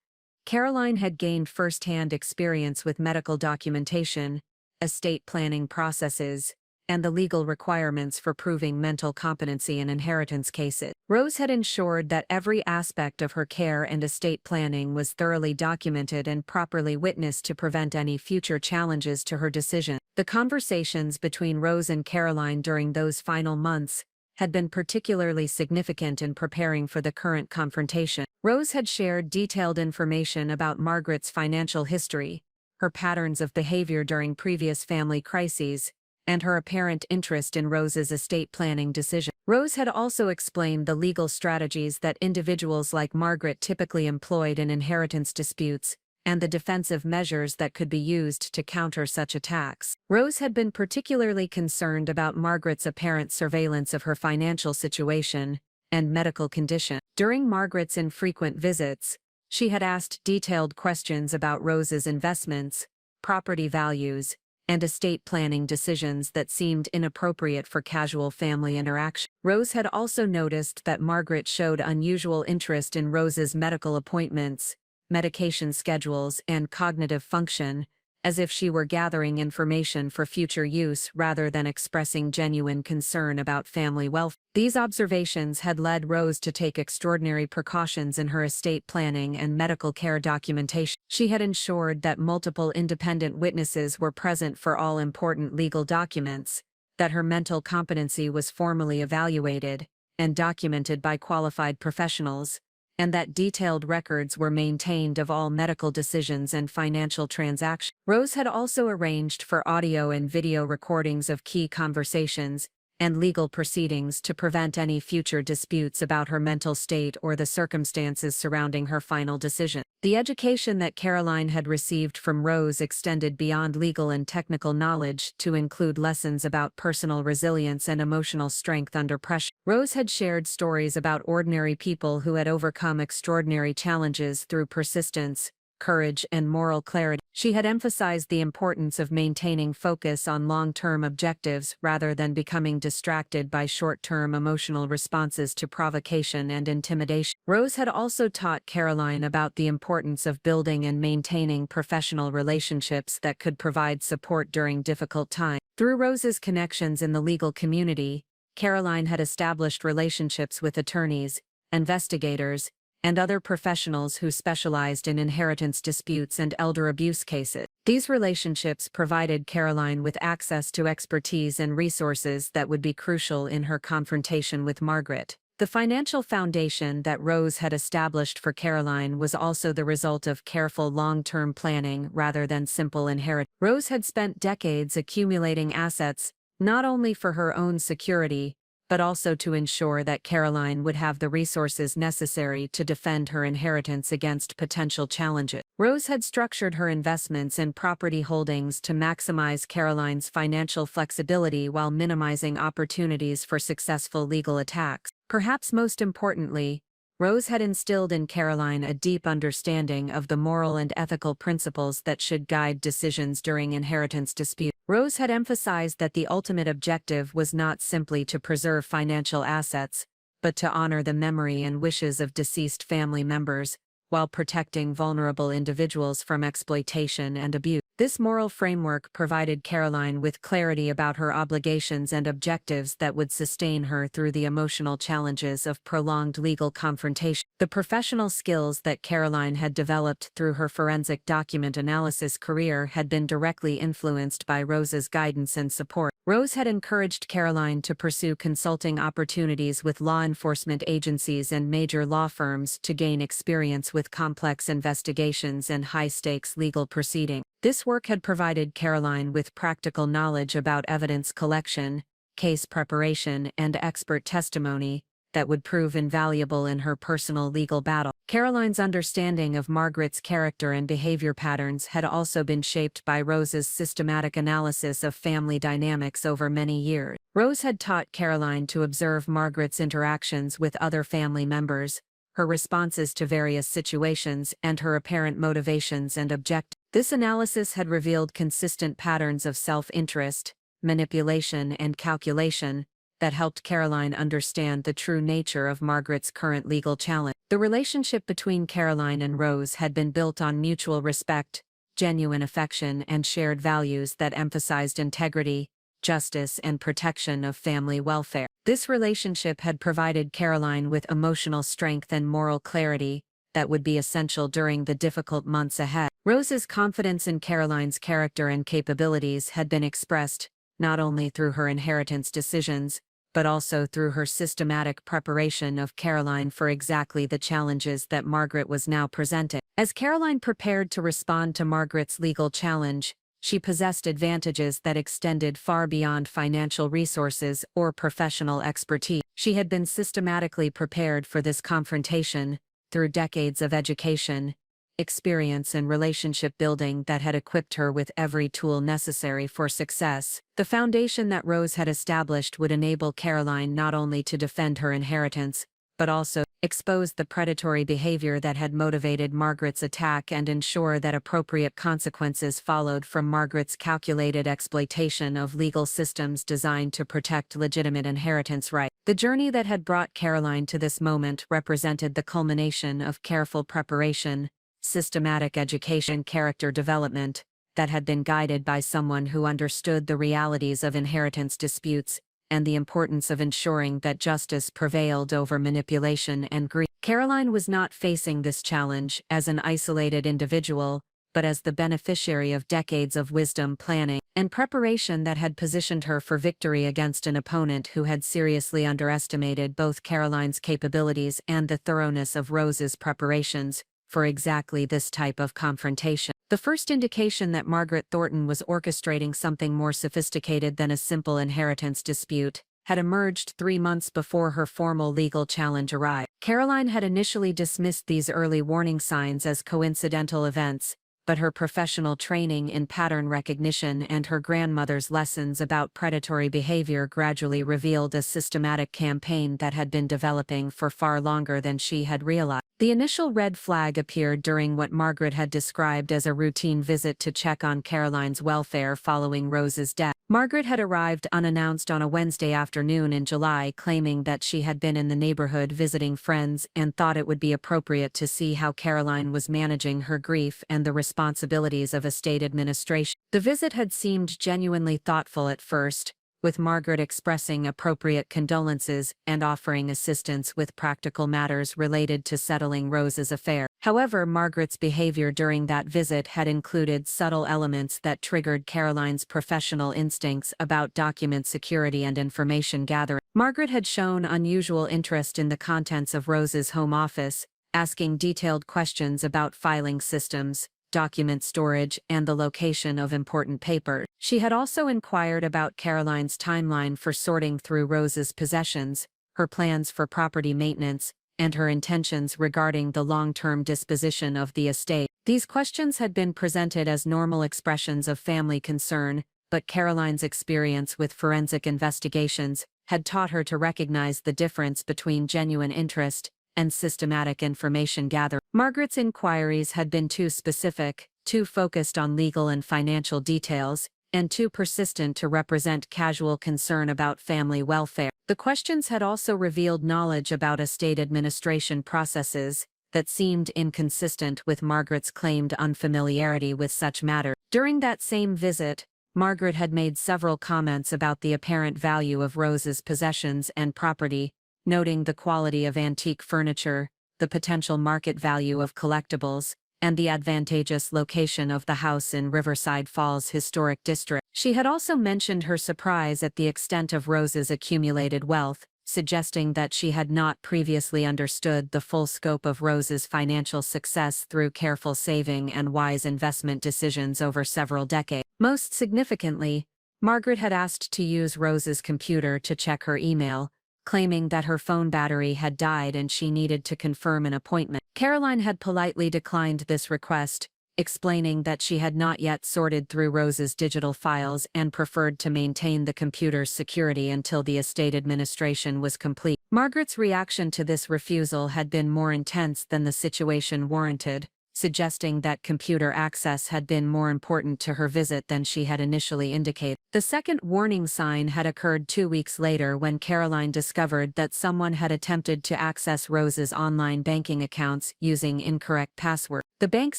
Caroline had gained first-hand experience with medical documentation, estate planning processes, and the legal requirements for proving mental competency in inheritance cases. Rose had ensured that every aspect of her care and estate planning was thoroughly documented and properly witnessed to prevent any future challenges to her decision. The conversations between Rose and Caroline during those final months had been particularly significant in preparing for the current confrontation. Rose had shared detailed information about Margaret's financial history, her patterns of behavior during previous family crises, and her apparent interest in Rose's estate planning decision. Rose had also explained the legal strategies that individuals like Margaret typically employed in inheritance disputes, and the defensive measures that could be used to counter such attacks. Rose had been particularly concerned about Margaret's apparent surveillance of her financial situation and medical condition. During Margaret's infrequent visits, she had asked detailed questions about Rose's investments, property values, and estate planning decisions that seemed inappropriate for casual family interaction. Rose had also noticed that Margaret showed unusual interest in Rose's medical appointments, medication schedules, and cognitive function, as if she were gathering information for future use rather than expressing genuine concern about family welfare. These observations had led Rose to take extraordinary precautions in her estate planning and medical care documentation. She had ensured that multiple independent witnesses were present for all important legal documents, that her mental competency was formally evaluated and documented by qualified professionals, and that detailed records were maintained of all medical decisions and financial transactions. Rose had also arranged for audio and video recordings of key conversations and legal proceedings to prevent any future disputes about her mental state or the circumstances surrounding her final decision. The education that Caroline had received from Rose extended beyond legal and technical knowledge to include lessons about personal resilience and emotional strength under pressure. Rose had shared stories about ordinary people who had overcome extraordinary challenges through persistence, courage, and moral clarity. She had emphasized the importance of maintaining focus on long-term objectives rather than becoming distracted by short-term emotional responses to provocation and intimidation. Rose had also taught Caroline about the importance of building and maintaining professional relationships that could provide support during difficult times. Through Rose's connections in the legal community, Caroline had established relationships with attorneys, investigators, and other professionals who specialized in inheritance disputes and elder abuse cases. These relationships provided Caroline with access to expertise and resources that would be crucial in her confrontation with Margaret. The financial foundation that Rose had established for Caroline was also the result of careful long-term planning rather than simple inheritance. Rose had spent decades accumulating assets, not only for her own security, but also to ensure that Caroline would have the resources necessary to defend her inheritance against potential challenges. Rose had structured her investments in property holdings to maximize Caroline's financial flexibility while minimizing opportunities for successful legal attacks. Perhaps most importantly, Rose had instilled in Caroline a deep understanding of the moral and ethical principles that should guide decisions during inheritance disputes. Rose had emphasized that the ultimate objective was not simply to preserve financial assets, but to honor the memory and wishes of deceased family members, while protecting vulnerable individuals from exploitation and abuse. This moral framework provided Caroline with clarity about her obligations and objectives that would sustain her through the emotional challenges of prolonged legal confrontation. The professional skills that Caroline had developed through her forensic document analysis career had been directly influenced by Rose's guidance and support. Rose had encouraged Caroline to pursue consulting opportunities with law enforcement agencies and major law firms to gain experience with complex investigations and high-stakes legal proceedings. This work had provided Caroline with practical knowledge about evidence collection, case preparation, and expert testimony that would prove invaluable in her personal legal battle. Caroline's understanding of Margaret's character and behavior patterns had also been shaped by Rose's systematic analysis of family dynamics over many years. Rose had taught Caroline to observe Margaret's interactions with other family members, her responses to various situations, and her apparent motivations and objectives. This analysis had revealed consistent patterns of self-interest, manipulation, and calculation that helped Caroline understand the true nature of Margaret's current legal challenge. The relationship between Caroline and Rose had been built on mutual respect, genuine affection, and shared values that emphasized integrity, justice, and protection of family welfare. This relationship had provided Caroline with emotional strength and moral clarity that would be essential during the difficult months ahead. Rose's confidence in Caroline's character and capabilities had been expressed not only through her inheritance decisions, but also through her systematic preparation of Caroline for exactly the challenges that Margaret was now presenting. As Caroline prepared to respond to Margaret's legal challenge, she possessed advantages that extended far beyond financial resources or professional expertise. She had been systematically prepared for this confrontation through decades of education, experience, and relationship building that had equipped her with every tool necessary for success. The foundation that Rose had established would enable Caroline not only to defend her inheritance, but also expose the predatory behavior that had motivated Margaret's attack and ensure that appropriate consequences followed from Margaret's calculated exploitation of legal systems designed to protect legitimate inheritance rights. The journey that had brought Caroline to this moment represented the culmination of careful preparation, systematic education, character development that had been guided by someone who understood the realities of inheritance disputes and the importance of ensuring that justice prevailed over manipulation and greed. Caroline was not facing this challenge as an isolated individual, but as the beneficiary of decades of wisdom, planning, and preparation that had positioned her for victory against an opponent who had seriously underestimated both Caroline's capabilities and the thoroughness of Rose's preparations for exactly this type of confrontation. The first indication that Margaret Thornton was orchestrating something more sophisticated than a simple inheritance dispute had emerged 3 months before her formal legal challenge arrived. Caroline had initially dismissed these early warning signs as coincidental events, but her professional training in pattern recognition and her grandmother's lessons about predatory behavior gradually revealed a systematic campaign that had been developing for far longer than she had realized. The initial red flag appeared during what Margaret had described as a routine visit to check on Caroline's welfare following Rose's death. Margaret had arrived unannounced on a Wednesday afternoon in July, claiming that she had been in the neighborhood visiting friends and thought it would be appropriate to see how Caroline was managing her grief and the responsibilities of estate administration. The visit had seemed genuinely thoughtful at first, with Margaret expressing appropriate condolences and offering assistance with practical matters related to settling Rose's affair. However, Margaret's behavior during that visit had included subtle elements that triggered Caroline's professional instincts about document security and information gathering. Margaret had shown unusual interest in the contents of Rose's home office, asking detailed questions about filing systems, document storage, and the location of important papers. She had also inquired about Caroline's timeline for sorting through Rose's possessions, her plans for property maintenance, and her intentions regarding the long-term disposition of the estate. These questions had been presented as normal expressions of family concern, but Caroline's experience with forensic investigations had taught her to recognize the difference between genuine interest and systematic information gathering. Margaret's inquiries had been too specific, too focused on legal and financial details, and too persistent to represent casual concern about family welfare. The questions had also revealed knowledge about estate administration processes that seemed inconsistent with Margaret's claimed unfamiliarity with such matters. During that same visit, Margaret had made several comments about the apparent value of Rose's possessions and property, noting the quality of antique furniture, the potential market value of collectibles, and the advantageous location of the house in Riverside Falls Historic District. She had also mentioned her surprise at the extent of Rose's accumulated wealth, suggesting that she had not previously understood the full scope of Rose's financial success through careful saving and wise investment decisions over several decades. Most significantly, Margaret had asked to use Rose's computer to check her email, claiming that her phone battery had died and she needed to confirm an appointment. Caroline had politely declined this request, explaining that she had not yet sorted through Rose's digital files and preferred to maintain the computer's security until the estate administration was complete. Margaret's reaction to this refusal had been more intense than the situation warranted, suggesting that computer access had been more important to her visit than she had initially indicated. The second warning sign had occurred 2 weeks later when Caroline discovered that someone had attempted to access Rose's online banking accounts using incorrect passwords. The bank's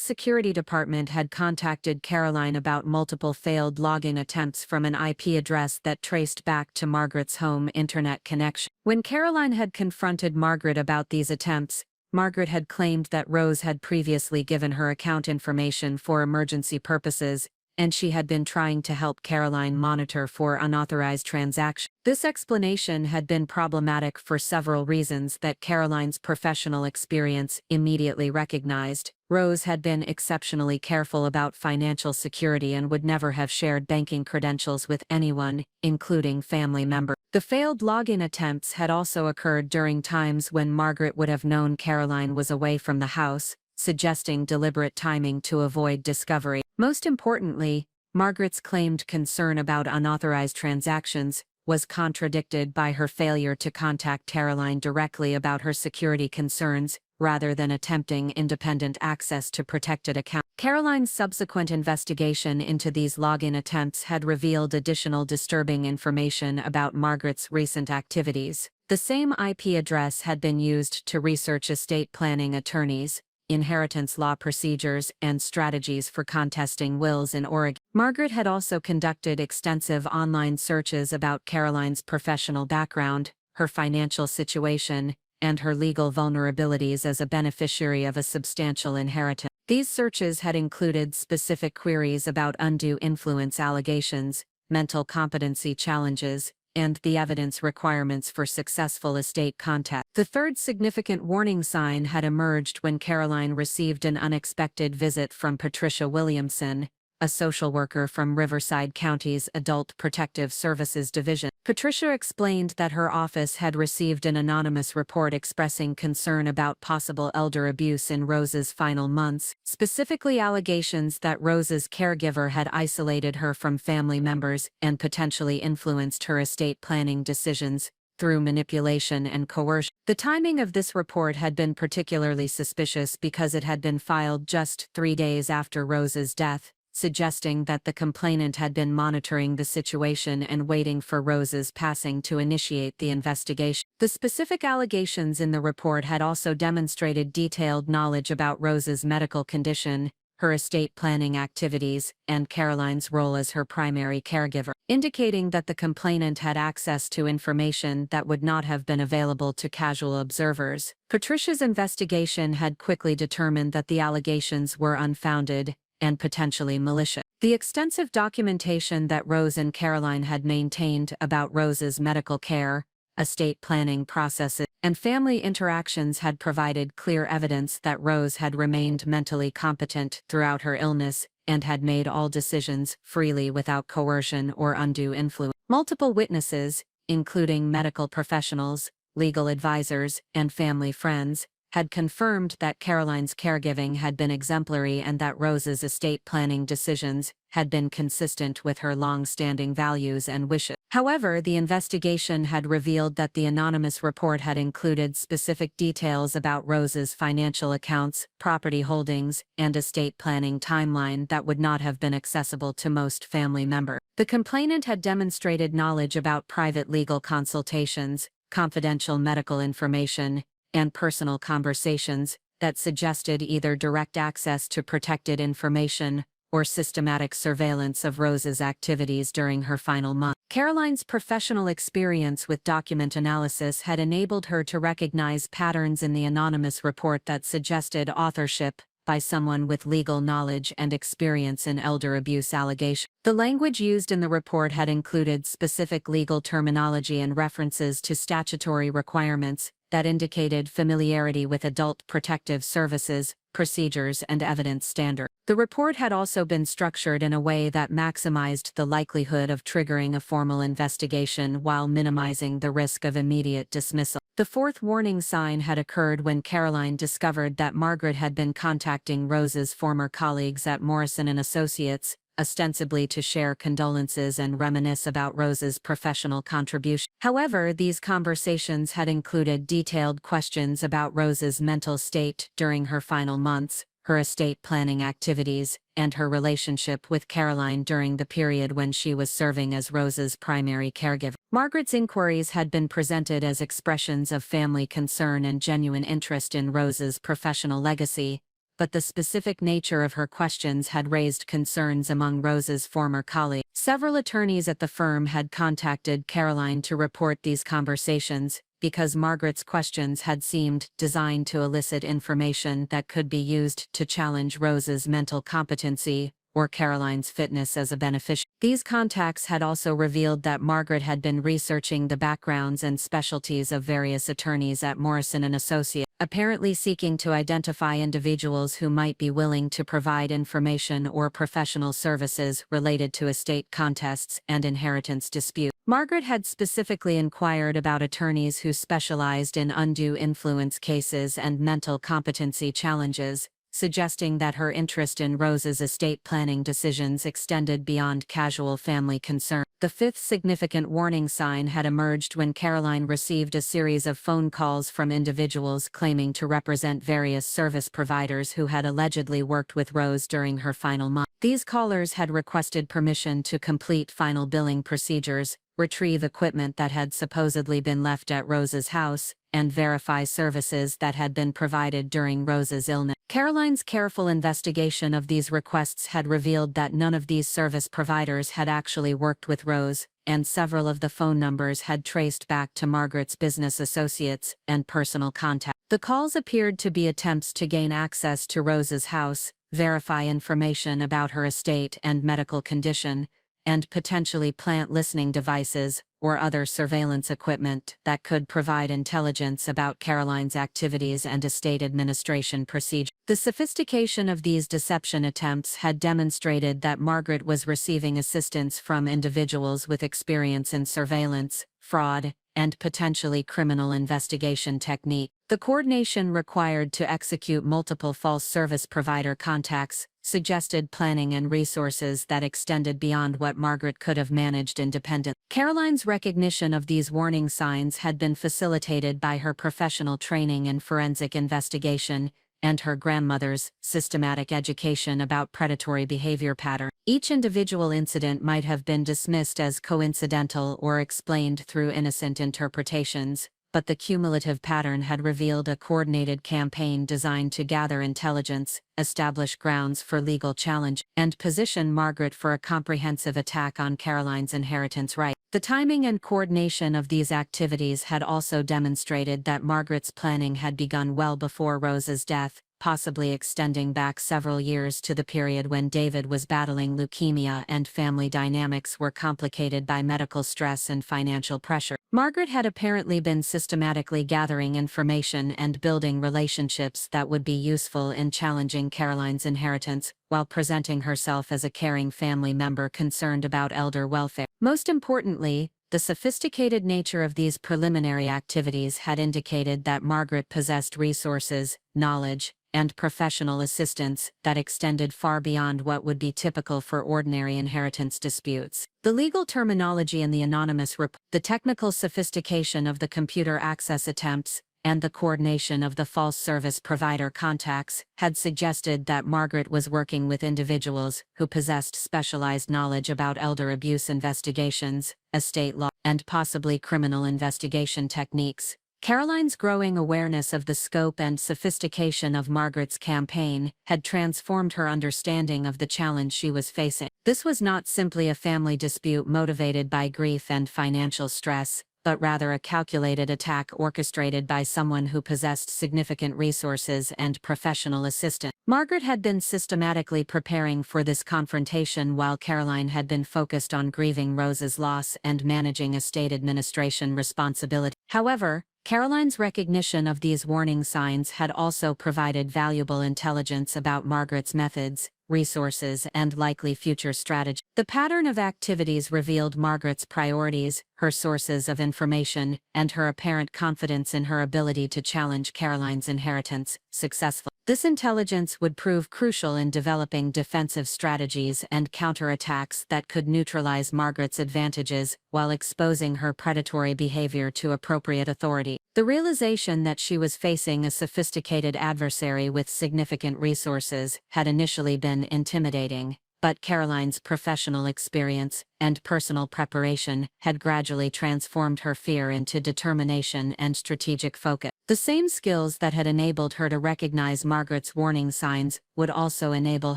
security department had contacted Caroline about multiple failed login attempts from an IP address that traced back to Margaret's home internet connection. When Caroline had confronted Margaret about these attempts, Margaret had claimed that Rose had previously given her account information for emergency purposes, and she had been trying to help Caroline monitor for unauthorized transactions. This explanation had been problematic for several reasons that Caroline's professional experience immediately recognized. Rose had been exceptionally careful about financial security and would never have shared banking credentials with anyone, including family members. The failed login attempts had also occurred during times when Margaret would have known Caroline was away from the house, suggesting deliberate timing to avoid discovery. Most importantly, Margaret's claimed concern about unauthorized transactions was contradicted by her failure to contact Caroline directly about her security concerns, rather than attempting independent access to protected accounts. Caroline's subsequent investigation into these login attempts had revealed additional disturbing information about Margaret's recent activities. The same IP address had been used to research estate planning attorneys, inheritance law procedures, and strategies for contesting wills in Oregon. Margaret had also conducted extensive online searches about Caroline's professional background, her financial situation, and her legal vulnerabilities as a beneficiary of a substantial inheritance. These searches had included specific queries about undue influence allegations, mental competency challenges, and the evidence requirements for successful estate contest. The third significant warning sign had emerged when Caroline received an unexpected visit from Patricia Williamson, a social worker from Riverside County's Adult Protective Services Division. Patricia explained that her office had received an anonymous report expressing concern about possible elder abuse in Rose's final months, specifically allegations that Rose's caregiver had isolated her from family members and potentially influenced her estate planning decisions through manipulation and coercion. The timing of this report had been particularly suspicious because it had been filed just 3 days after Rose's death, suggesting that the complainant had been monitoring the situation and waiting for Rose's passing to initiate the investigation. The specific allegations in the report had also demonstrated detailed knowledge about Rose's medical condition, her estate planning activities, and Caroline's role as her primary caregiver, indicating that the complainant had access to information that would not have been available to casual observers. Patricia's investigation had quickly determined that the allegations were unfounded and potentially malicious. The extensive documentation that Rose and Caroline had maintained about Rose's medical care, estate planning processes, and family interactions had provided clear evidence that Rose had remained mentally competent throughout her illness and had made all decisions freely without coercion or undue influence. Multiple witnesses, including medical professionals, legal advisors, and family friends, had confirmed that Caroline's caregiving had been exemplary and that Rose's estate planning decisions had been consistent with her long-standing values and wishes. However, the investigation had revealed that the anonymous report had included specific details about Rose's financial accounts, property holdings, and estate planning timeline that would not have been accessible to most family members. The complainant had demonstrated knowledge about private legal consultations, confidential medical information, and personal conversations that suggested either direct access to protected information or systematic surveillance of Rose's activities during her final month. Caroline's professional experience with document analysis had enabled her to recognize patterns in the anonymous report that suggested authorship by someone with legal knowledge and experience in elder abuse allegations. The language used in the report had included specific legal terminology and references to statutory requirements that indicated familiarity with adult protective services, procedures, and evidence standards. The report had also been structured in a way that maximized the likelihood of triggering a formal investigation while minimizing the risk of immediate dismissal. The fourth warning sign had occurred when Caroline discovered that Margaret had been contacting Rose's former colleagues at Morrison & Associates, ostensibly to share condolences and reminisce about Rose's professional contribution. However, these conversations had included detailed questions about Rose's mental state during her final months, her estate planning activities, and her relationship with Caroline during the period when she was serving as Rose's primary caregiver. Margaret's inquiries had been presented as expressions of family concern and genuine interest in Rose's professional legacy, but the specific nature of her questions had raised concerns among Rose's former colleagues. Several attorneys at the firm had contacted Caroline to report these conversations, because Margaret's questions had seemed designed to elicit information that could be used to challenge Rose's mental competency or Caroline's fitness as a beneficiary. These contacts had also revealed that Margaret had been researching the backgrounds and specialties of various attorneys at Morrison & Associates, apparently seeking to identify individuals who might be willing to provide information or professional services related to estate contests and inheritance disputes. Margaret had specifically inquired about attorneys who specialized in undue influence cases and mental competency challenges, suggesting that her interest in Rose's estate planning decisions extended beyond casual family concern. The fifth significant warning sign had emerged when Caroline received a series of phone calls from individuals claiming to represent various service providers who had allegedly worked with Rose during her final month. These callers had requested permission to complete final billing procedures, retrieve equipment that had supposedly been left at Rose's house, and verify services that had been provided during Rose's illness. Caroline's careful investigation of these requests had revealed that none of these service providers had actually worked with Rose, and several of the phone numbers had traced back to Margaret's business associates and personal contacts. The calls appeared to be attempts to gain access to Rose's house, verify information about her estate and medical condition, and potentially plant listening devices or other surveillance equipment that could provide intelligence about Caroline's activities and estate administration procedures. The sophistication of these deception attempts had demonstrated that Margaret was receiving assistance from individuals with experience in surveillance, fraud, and potentially criminal investigation technique. The coordination required to execute multiple false service provider contacts suggested planning and resources that extended beyond what Margaret could have managed independently. Caroline's recognition of these warning signs had been facilitated by her professional training in forensic investigation and her grandmother's systematic education about predatory behavior patterns. Each individual incident might have been dismissed as coincidental or explained through innocent interpretations, but the cumulative pattern had revealed a coordinated campaign designed to gather intelligence, establish grounds for legal challenge, and position Margaret for a comprehensive attack on Caroline's inheritance rights. The timing and coordination of these activities had also demonstrated that Margaret's planning had begun well before Rose's death, possibly extending back several years to the period when David was battling leukemia and family dynamics were complicated by medical stress and financial pressure. Margaret had apparently been systematically gathering information and building relationships that would be useful in challenging Caroline's inheritance, while presenting herself as a caring family member concerned about elder welfare. Most importantly, The sophisticated nature of these preliminary activities had indicated that Margaret possessed resources, knowledge, and professional assistance that extended far beyond what would be typical for ordinary inheritance disputes. The legal terminology in the anonymous report, the technical sophistication of the computer access attempts, and the coordination of the false service provider contacts had suggested that Margaret was working with individuals who possessed specialized knowledge about elder abuse investigations, estate law, and possibly criminal investigation techniques. Caroline's growing awareness of the scope and sophistication of Margaret's campaign had transformed her understanding of the challenge she was facing. This was not simply a family dispute motivated by grief and financial stress, but rather a calculated attack orchestrated by someone who possessed significant resources and professional assistance. Margaret had been systematically preparing for this confrontation while Caroline had been focused on grieving Rose's loss and managing estate administration responsibility. However, Caroline's recognition of these warning signs had also provided valuable intelligence about Margaret's methods, resources, and likely future strategy. The pattern of activities revealed Margaret's priorities, her sources of information, and her apparent confidence in her ability to challenge Caroline's inheritance successfully. This intelligence would prove crucial in developing defensive strategies and counterattacks that could neutralize Margaret's advantages while exposing her predatory behavior to appropriate authority. The realization that she was facing a sophisticated adversary with significant resources had initially been intimidating, but Caroline's professional experience and personal preparation had gradually transformed her fear into determination and strategic focus. The same skills that had enabled her to recognize Margaret's warning signs would also enable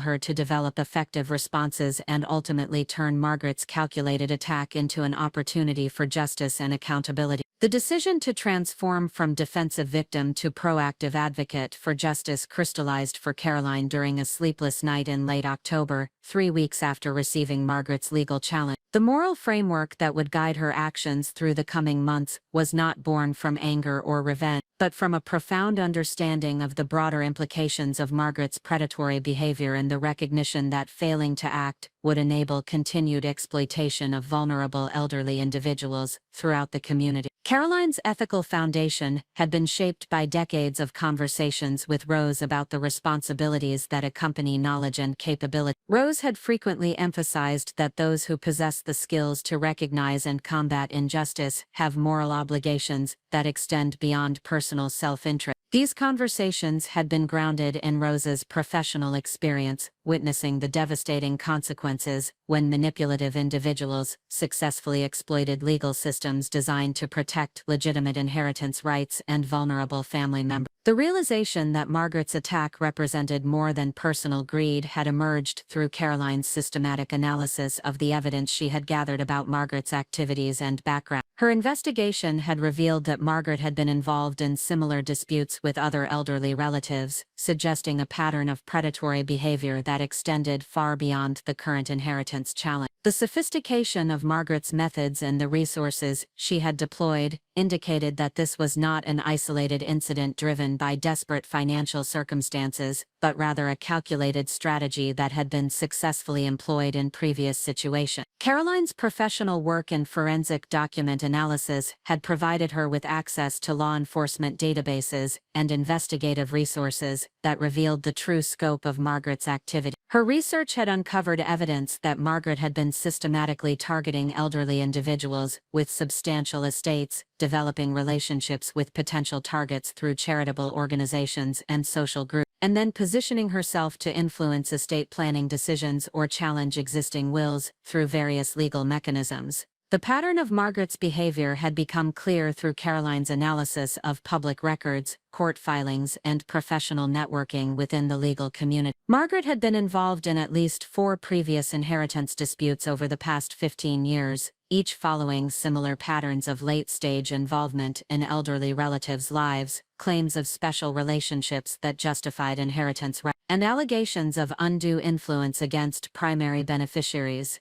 her to develop effective responses and ultimately turn Margaret's calculated attack into an opportunity for justice and accountability. The decision to transform from defensive victim to proactive advocate for justice crystallized for Caroline during a sleepless night in late October, 3 weeks after receiving Margaret's legal challenge. The moral framework that would guide her actions through the coming months was not born from anger or revenge, but from a profound understanding of the broader implications of Margaret's predatory behavior and the recognition that failing to act would enable continued exploitation of vulnerable elderly individuals throughout the community. Caroline's ethical foundation had been shaped by decades of conversations with Rose about the responsibilities that accompany knowledge and capability. Rose had frequently emphasized that those who possess the skills to recognize and combat injustice have moral obligations that extend beyond personal self-interest. These conversations had been grounded in Rose's professional experience, witnessing the devastating consequences when manipulative individuals successfully exploited legal systems designed to protect legitimate inheritance rights and vulnerable family members. The realization that Margaret's attack represented more than personal greed had emerged through Caroline's systematic analysis of the evidence she had gathered about Margaret's activities and background. Her investigation had revealed that Margaret had been involved in similar disputes with other elderly relatives, suggesting a pattern of predatory behavior that extended far beyond the current inheritance challenge. The sophistication of Margaret's methods and the resources she had deployed indicated that this was not an isolated incident driven by desperate financial circumstances, but rather a calculated strategy that had been successfully employed in previous situations. Caroline's professional work in forensic document analysis had provided her with access to law enforcement databases and investigative resources that revealed the true scope of Margaret's activity. Her research had uncovered evidence that Margaret had been systematically targeting elderly individuals with substantial estates, developing relationships with potential targets through charitable organizations and social groups, and then positioning herself to influence estate planning decisions or challenge existing wills through various legal mechanisms. The pattern of Margaret's behavior had become clear through Caroline's analysis of public records, court filings, and professional networking within the legal community. Margaret had been involved in at least 4 previous inheritance disputes over the past 15 years, each following similar patterns of late-stage involvement in elderly relatives' lives, claims of special relationships that justified inheritance rights, and allegations of undue influence against primary beneficiaries.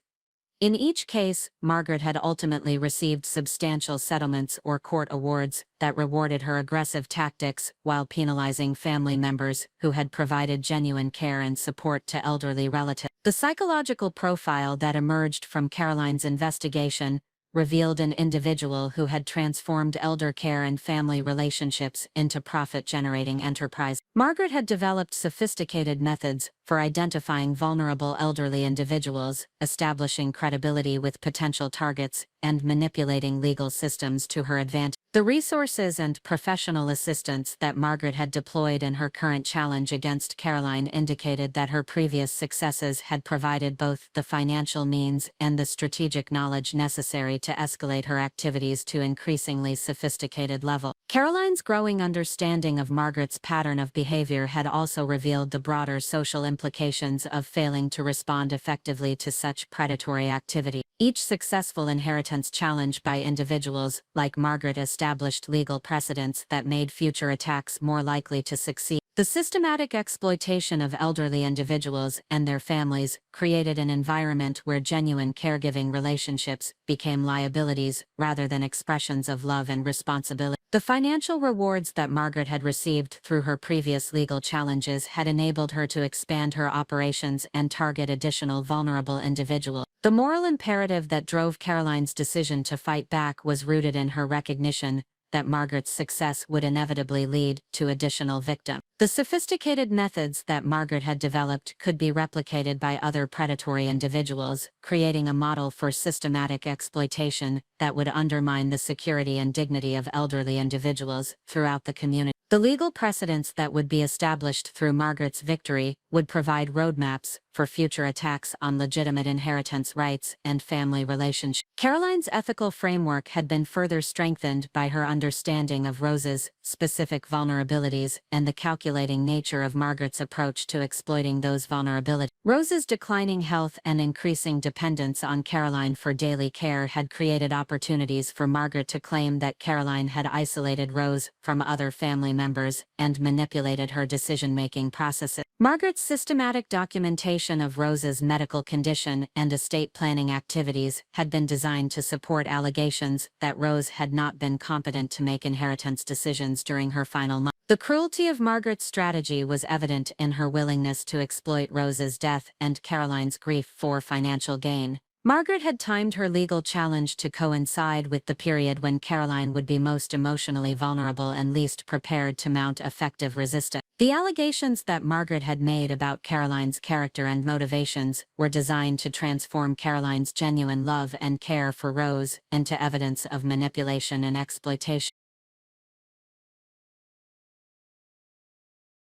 In each case, Margaret had ultimately received substantial settlements or court awards that rewarded her aggressive tactics while penalizing family members who had provided genuine care and support to elderly relatives. The psychological profile that emerged from Caroline's investigation revealed an individual who had transformed elder care and family relationships into profit-generating enterprise. Margaret had developed sophisticated methods for identifying vulnerable elderly individuals, establishing credibility with potential targets, and manipulating legal systems to her advantage. The resources and professional assistance that Margaret had deployed in her current challenge against Caroline indicated that her previous successes had provided both the financial means and the strategic knowledge necessary to escalate her activities to increasingly sophisticated level. Caroline's growing understanding of Margaret's pattern of behavior had also revealed the broader social implications of failing to respond effectively to such predatory activity. Each successful inheritance challenge by individuals like Margaret established legal precedents that made future attacks more likely to succeed. The systematic exploitation of elderly individuals and their families created an environment where genuine caregiving relationships became liabilities rather than expressions of love and responsibility. The financial rewards that Margaret had received through her previous legal challenges had enabled her to expand her operations and target additional vulnerable individuals. The moral imperative that drove Caroline's decision to fight back was rooted in her recognition that Margaret's success would inevitably lead to additional victims. The sophisticated methods that Margaret had developed could be replicated by other predatory individuals, creating a model for systematic exploitation that would undermine the security and dignity of elderly individuals throughout the community. The legal precedents that would be established through Margaret's victory would provide roadmaps for future attacks on legitimate inheritance rights and family relationships. Caroline's ethical framework had been further strengthened by her understanding of Rose's specific vulnerabilities and the calculating nature of Margaret's approach to exploiting those vulnerabilities. Rose's declining health and increasing dependence on Caroline for daily care had created opportunities for Margaret to claim that Caroline had isolated Rose from other family members and manipulated her decision-making processes. Margaret's systematic documentation of Rose's medical condition and estate planning activities had been designed to support allegations that Rose had not been competent to make inheritance decisions during her final months. The cruelty of Margaret's strategy was evident in her willingness to exploit Rose's death and Caroline's grief for financial gain. Margaret had timed her legal challenge to coincide with the period when Caroline would be most emotionally vulnerable and least prepared to mount effective resistance. The allegations that Margaret had made about Caroline's character and motivations were designed to transform Caroline's genuine love and care for Rose into evidence of manipulation and exploitation.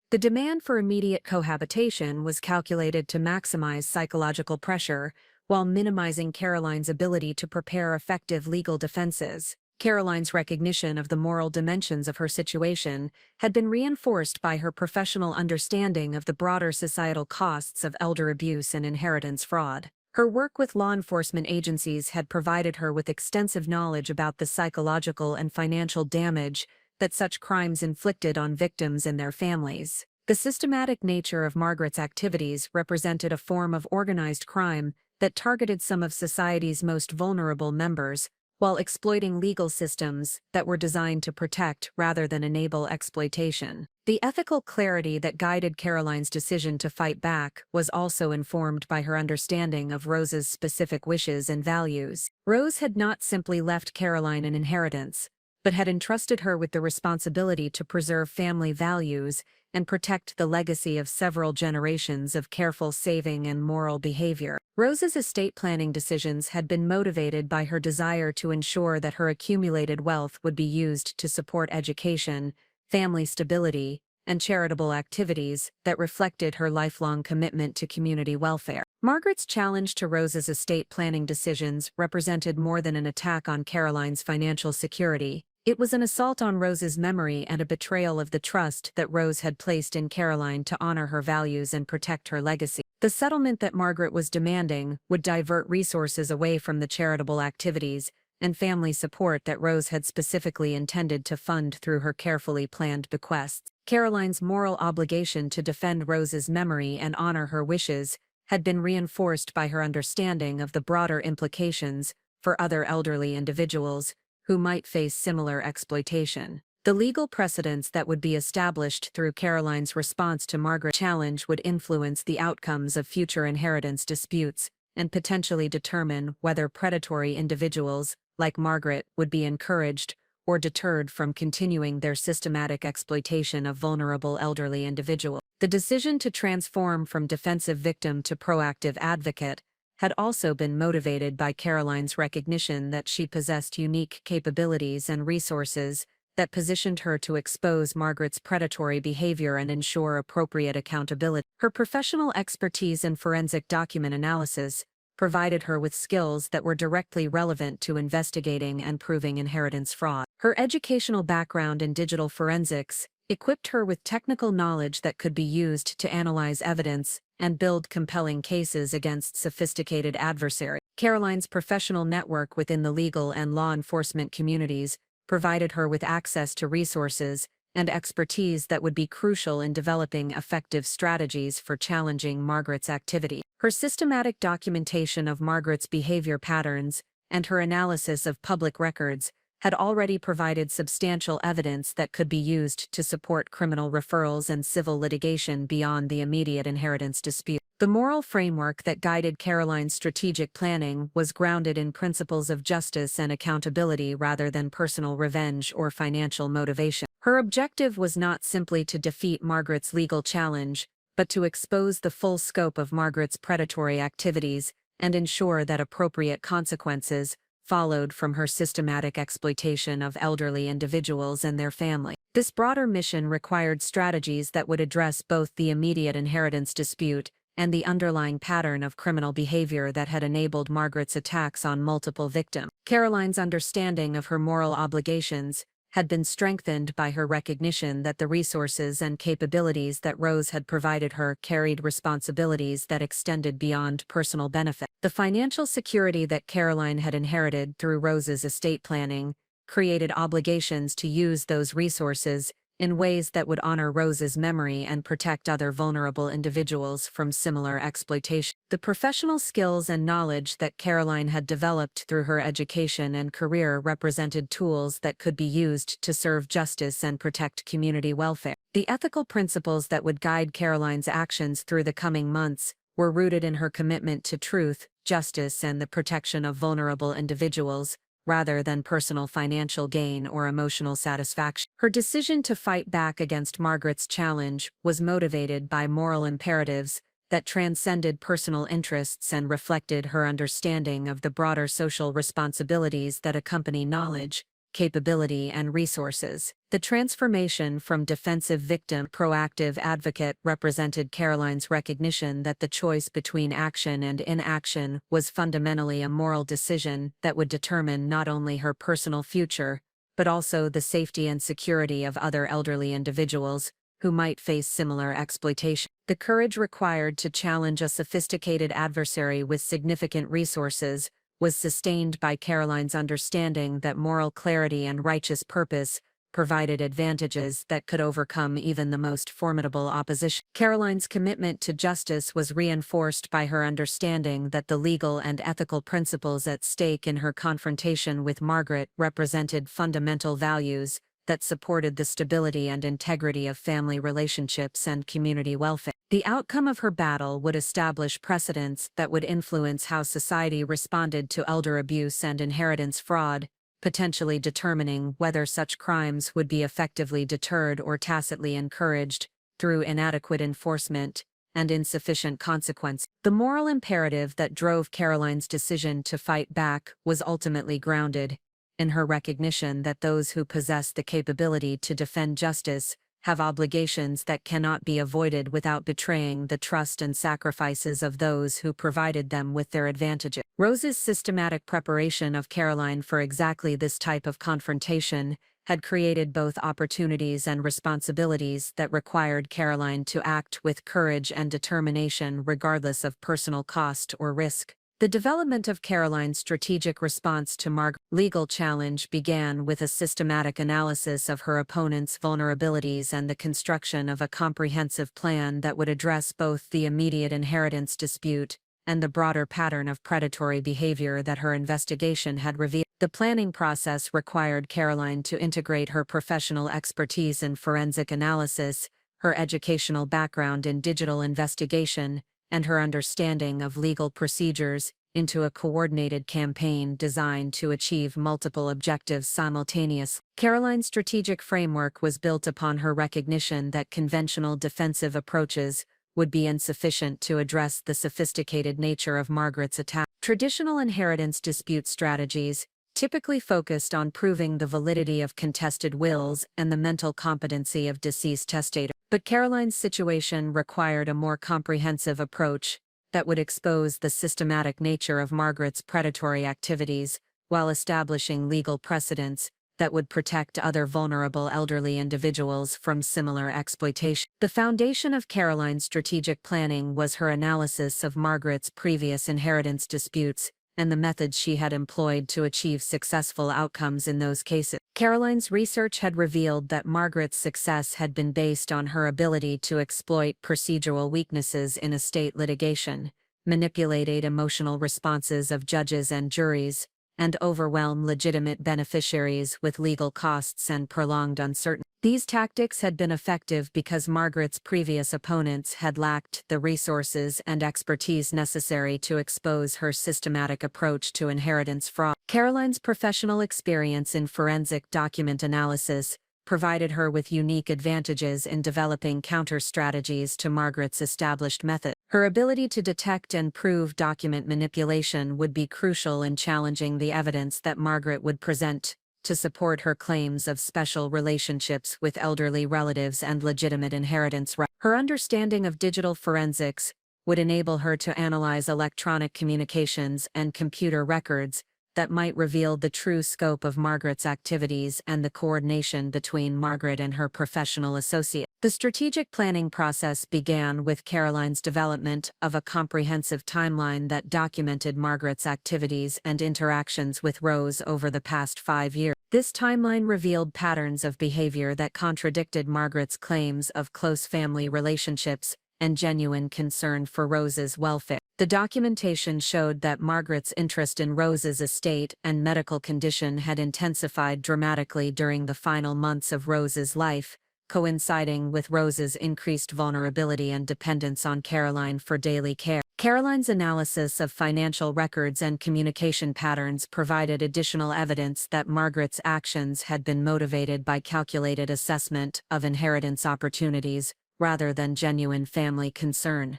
The demand for immediate cohabitation was calculated to maximize psychological pressure while minimizing Caroline's ability to prepare effective legal defenses. Caroline's recognition of the moral dimensions of her situation had been reinforced by her professional understanding of the broader societal costs of elder abuse and inheritance fraud. Her work with law enforcement agencies had provided her with extensive knowledge about the psychological and financial damage that such crimes inflicted on victims and their families. The systematic nature of Margaret's activities represented a form of organized crime that targeted some of society's most vulnerable members, while exploiting legal systems that were designed to protect rather than enable exploitation. The ethical clarity that guided Caroline's decision to fight back was also informed by her understanding of Rose's specific wishes and values. Rose had not simply left Caroline an inheritance, but had entrusted her with the responsibility to preserve family values and protect the legacy of several generations of careful saving and moral behavior. Rose's estate planning decisions had been motivated by her desire to ensure that her accumulated wealth would be used to support education, family stability, and charitable activities that reflected her lifelong commitment to community welfare. Margaret's challenge to Rose's estate planning decisions represented more than an attack on Caroline's financial security. It was an assault on Rose's memory and a betrayal of the trust that Rose had placed in Caroline to honor her values and protect her legacy. The settlement that Margaret was demanding would divert resources away from the charitable activities and family support that Rose had specifically intended to fund through her carefully planned bequests. Caroline's moral obligation to defend Rose's memory and honor her wishes had been reinforced by her understanding of the broader implications for other elderly individuals who might face similar exploitation. The legal precedents that would be established through Caroline's response to Margaret's challenge would influence the outcomes of future inheritance disputes and potentially determine whether predatory individuals like Margaret, would be encouraged or deterred from continuing their systematic exploitation of vulnerable elderly individuals. The decision to transform from defensive victim to proactive advocate had also been motivated by Caroline's recognition that she possessed unique capabilities and resources that positioned her to expose Margaret's predatory behavior and ensure appropriate accountability. Her professional expertise in forensic document analysis provided her with skills that were directly relevant to investigating and proving inheritance fraud. Her educational background in digital forensics equipped her with technical knowledge that could be used to analyze evidence and build compelling cases against sophisticated adversaries. Caroline's professional network within the legal and law enforcement communities provided her with access to resources and expertise that would be crucial in developing effective strategies for challenging Margaret's activity. Her systematic documentation of Margaret's behavior patterns and her analysis of public records had already provided substantial evidence that could be used to support criminal referrals and civil litigation beyond the immediate inheritance dispute. The moral framework that guided Caroline's strategic planning was grounded in principles of justice and accountability rather than personal revenge or financial motivation. Her objective was not simply to defeat Margaret's legal challenge, but to expose the full scope of Margaret's predatory activities and ensure that appropriate consequences followed from her systematic exploitation of elderly individuals and their family. This broader mission required strategies that would address both the immediate inheritance dispute and the underlying pattern of criminal behavior that had enabled Margaret's attacks on multiple victims. Caroline's understanding of her moral obligations had been strengthened by her recognition that the resources and capabilities that Rose had provided her carried responsibilities that extended beyond personal benefit. The financial security that Caroline had inherited through Rose's estate planning created obligations to use those resources in ways that would honor Rose's memory and protect other vulnerable individuals from similar exploitation. The professional skills and knowledge that Caroline had developed through her education and career represented tools that could be used to serve justice and protect community welfare. The ethical principles that would guide Caroline's actions through the coming months were rooted in her commitment to truth, justice, and the protection of vulnerable individuals, rather than personal financial gain or emotional satisfaction. Her decision to fight back against Margaret's challenge was motivated by moral imperatives that transcended personal interests and reflected her understanding of the broader social responsibilities that accompany knowledge, capability, and resources. The transformation from defensive victim to proactive advocate represented Caroline's recognition that the choice between action and inaction was fundamentally a moral decision that would determine not only her personal future, but also the safety and security of other elderly individuals who might face similar exploitation. The courage required to challenge a sophisticated adversary with significant resources was sustained by Caroline's understanding that moral clarity and righteous purpose provided advantages that could overcome even the most formidable opposition. Caroline's commitment to justice was reinforced by her understanding that the legal and ethical principles at stake in her confrontation with Margaret represented fundamental values that supported the stability and integrity of family relationships and community welfare. The outcome of her battle would establish precedents that would influence how society responded to elder abuse and inheritance fraud, potentially determining whether such crimes would be effectively deterred or tacitly encouraged through inadequate enforcement and insufficient consequence. The moral imperative that drove Caroline's decision to fight back was ultimately grounded in her recognition that those who possess the capability to defend justice have obligations that cannot be avoided without betraying the trust and sacrifices of those who provided them with their advantages. Rose's systematic preparation of Caroline for exactly this type of confrontation had created both opportunities and responsibilities that required Caroline to act with courage and determination regardless of personal cost or risk. The development of Caroline's strategic response to Margaret's legal challenge began with a systematic analysis of her opponent's vulnerabilities and the construction of a comprehensive plan that would address both the immediate inheritance dispute and the broader pattern of predatory behavior that her investigation had revealed. The planning process required Caroline to integrate her professional expertise in forensic analysis, her educational background in digital investigation, and her understanding of legal procedures into a coordinated campaign designed to achieve multiple objectives simultaneously. Caroline's strategic framework was built upon her recognition that conventional defensive approaches would be insufficient to address the sophisticated nature of Margaret's attack. Traditional inheritance dispute strategies, typically focused on proving the validity of contested wills and the mental competency of deceased testator. But Caroline's situation required a more comprehensive approach that would expose the systematic nature of Margaret's predatory activities while establishing legal precedents that would protect other vulnerable elderly individuals from similar exploitation. The foundation of Caroline's strategic planning was her analysis of Margaret's previous inheritance disputes and the methods she had employed to achieve successful outcomes in those cases. Caroline's research had revealed that Margaret's success had been based on her ability to exploit procedural weaknesses in estate litigation, manipulate emotional responses of judges and juries, and overwhelm legitimate beneficiaries with legal costs and prolonged uncertainty. These tactics had been effective because Margaret's previous opponents had lacked the resources and expertise necessary to expose her systematic approach to inheritance fraud. Caroline's professional experience in forensic document analysis provided her with unique advantages in developing counter-strategies to Margaret's established method. Her ability to detect and prove document manipulation would be crucial in challenging the evidence that Margaret would present to support her claims of special relationships with elderly relatives and legitimate inheritance rights. Her understanding of digital forensics would enable her to analyze electronic communications and computer records that might reveal the true scope of Margaret's activities and the coordination between Margaret and her professional associates. The strategic planning process began with Caroline's development of a comprehensive timeline that documented Margaret's activities and interactions with Rose over the past 5 years. This timeline revealed patterns of behavior that contradicted Margaret's claims of close family relationships and genuine concern for Rose's welfare. The documentation showed that Margaret's interest in Rose's estate and medical condition had intensified dramatically during the final months of Rose's life, coinciding with Rose's increased vulnerability and dependence on Caroline for daily care. Caroline's analysis of financial records and communication patterns provided additional evidence that Margaret's actions had been motivated by calculated assessment of inheritance opportunities rather than genuine family concern.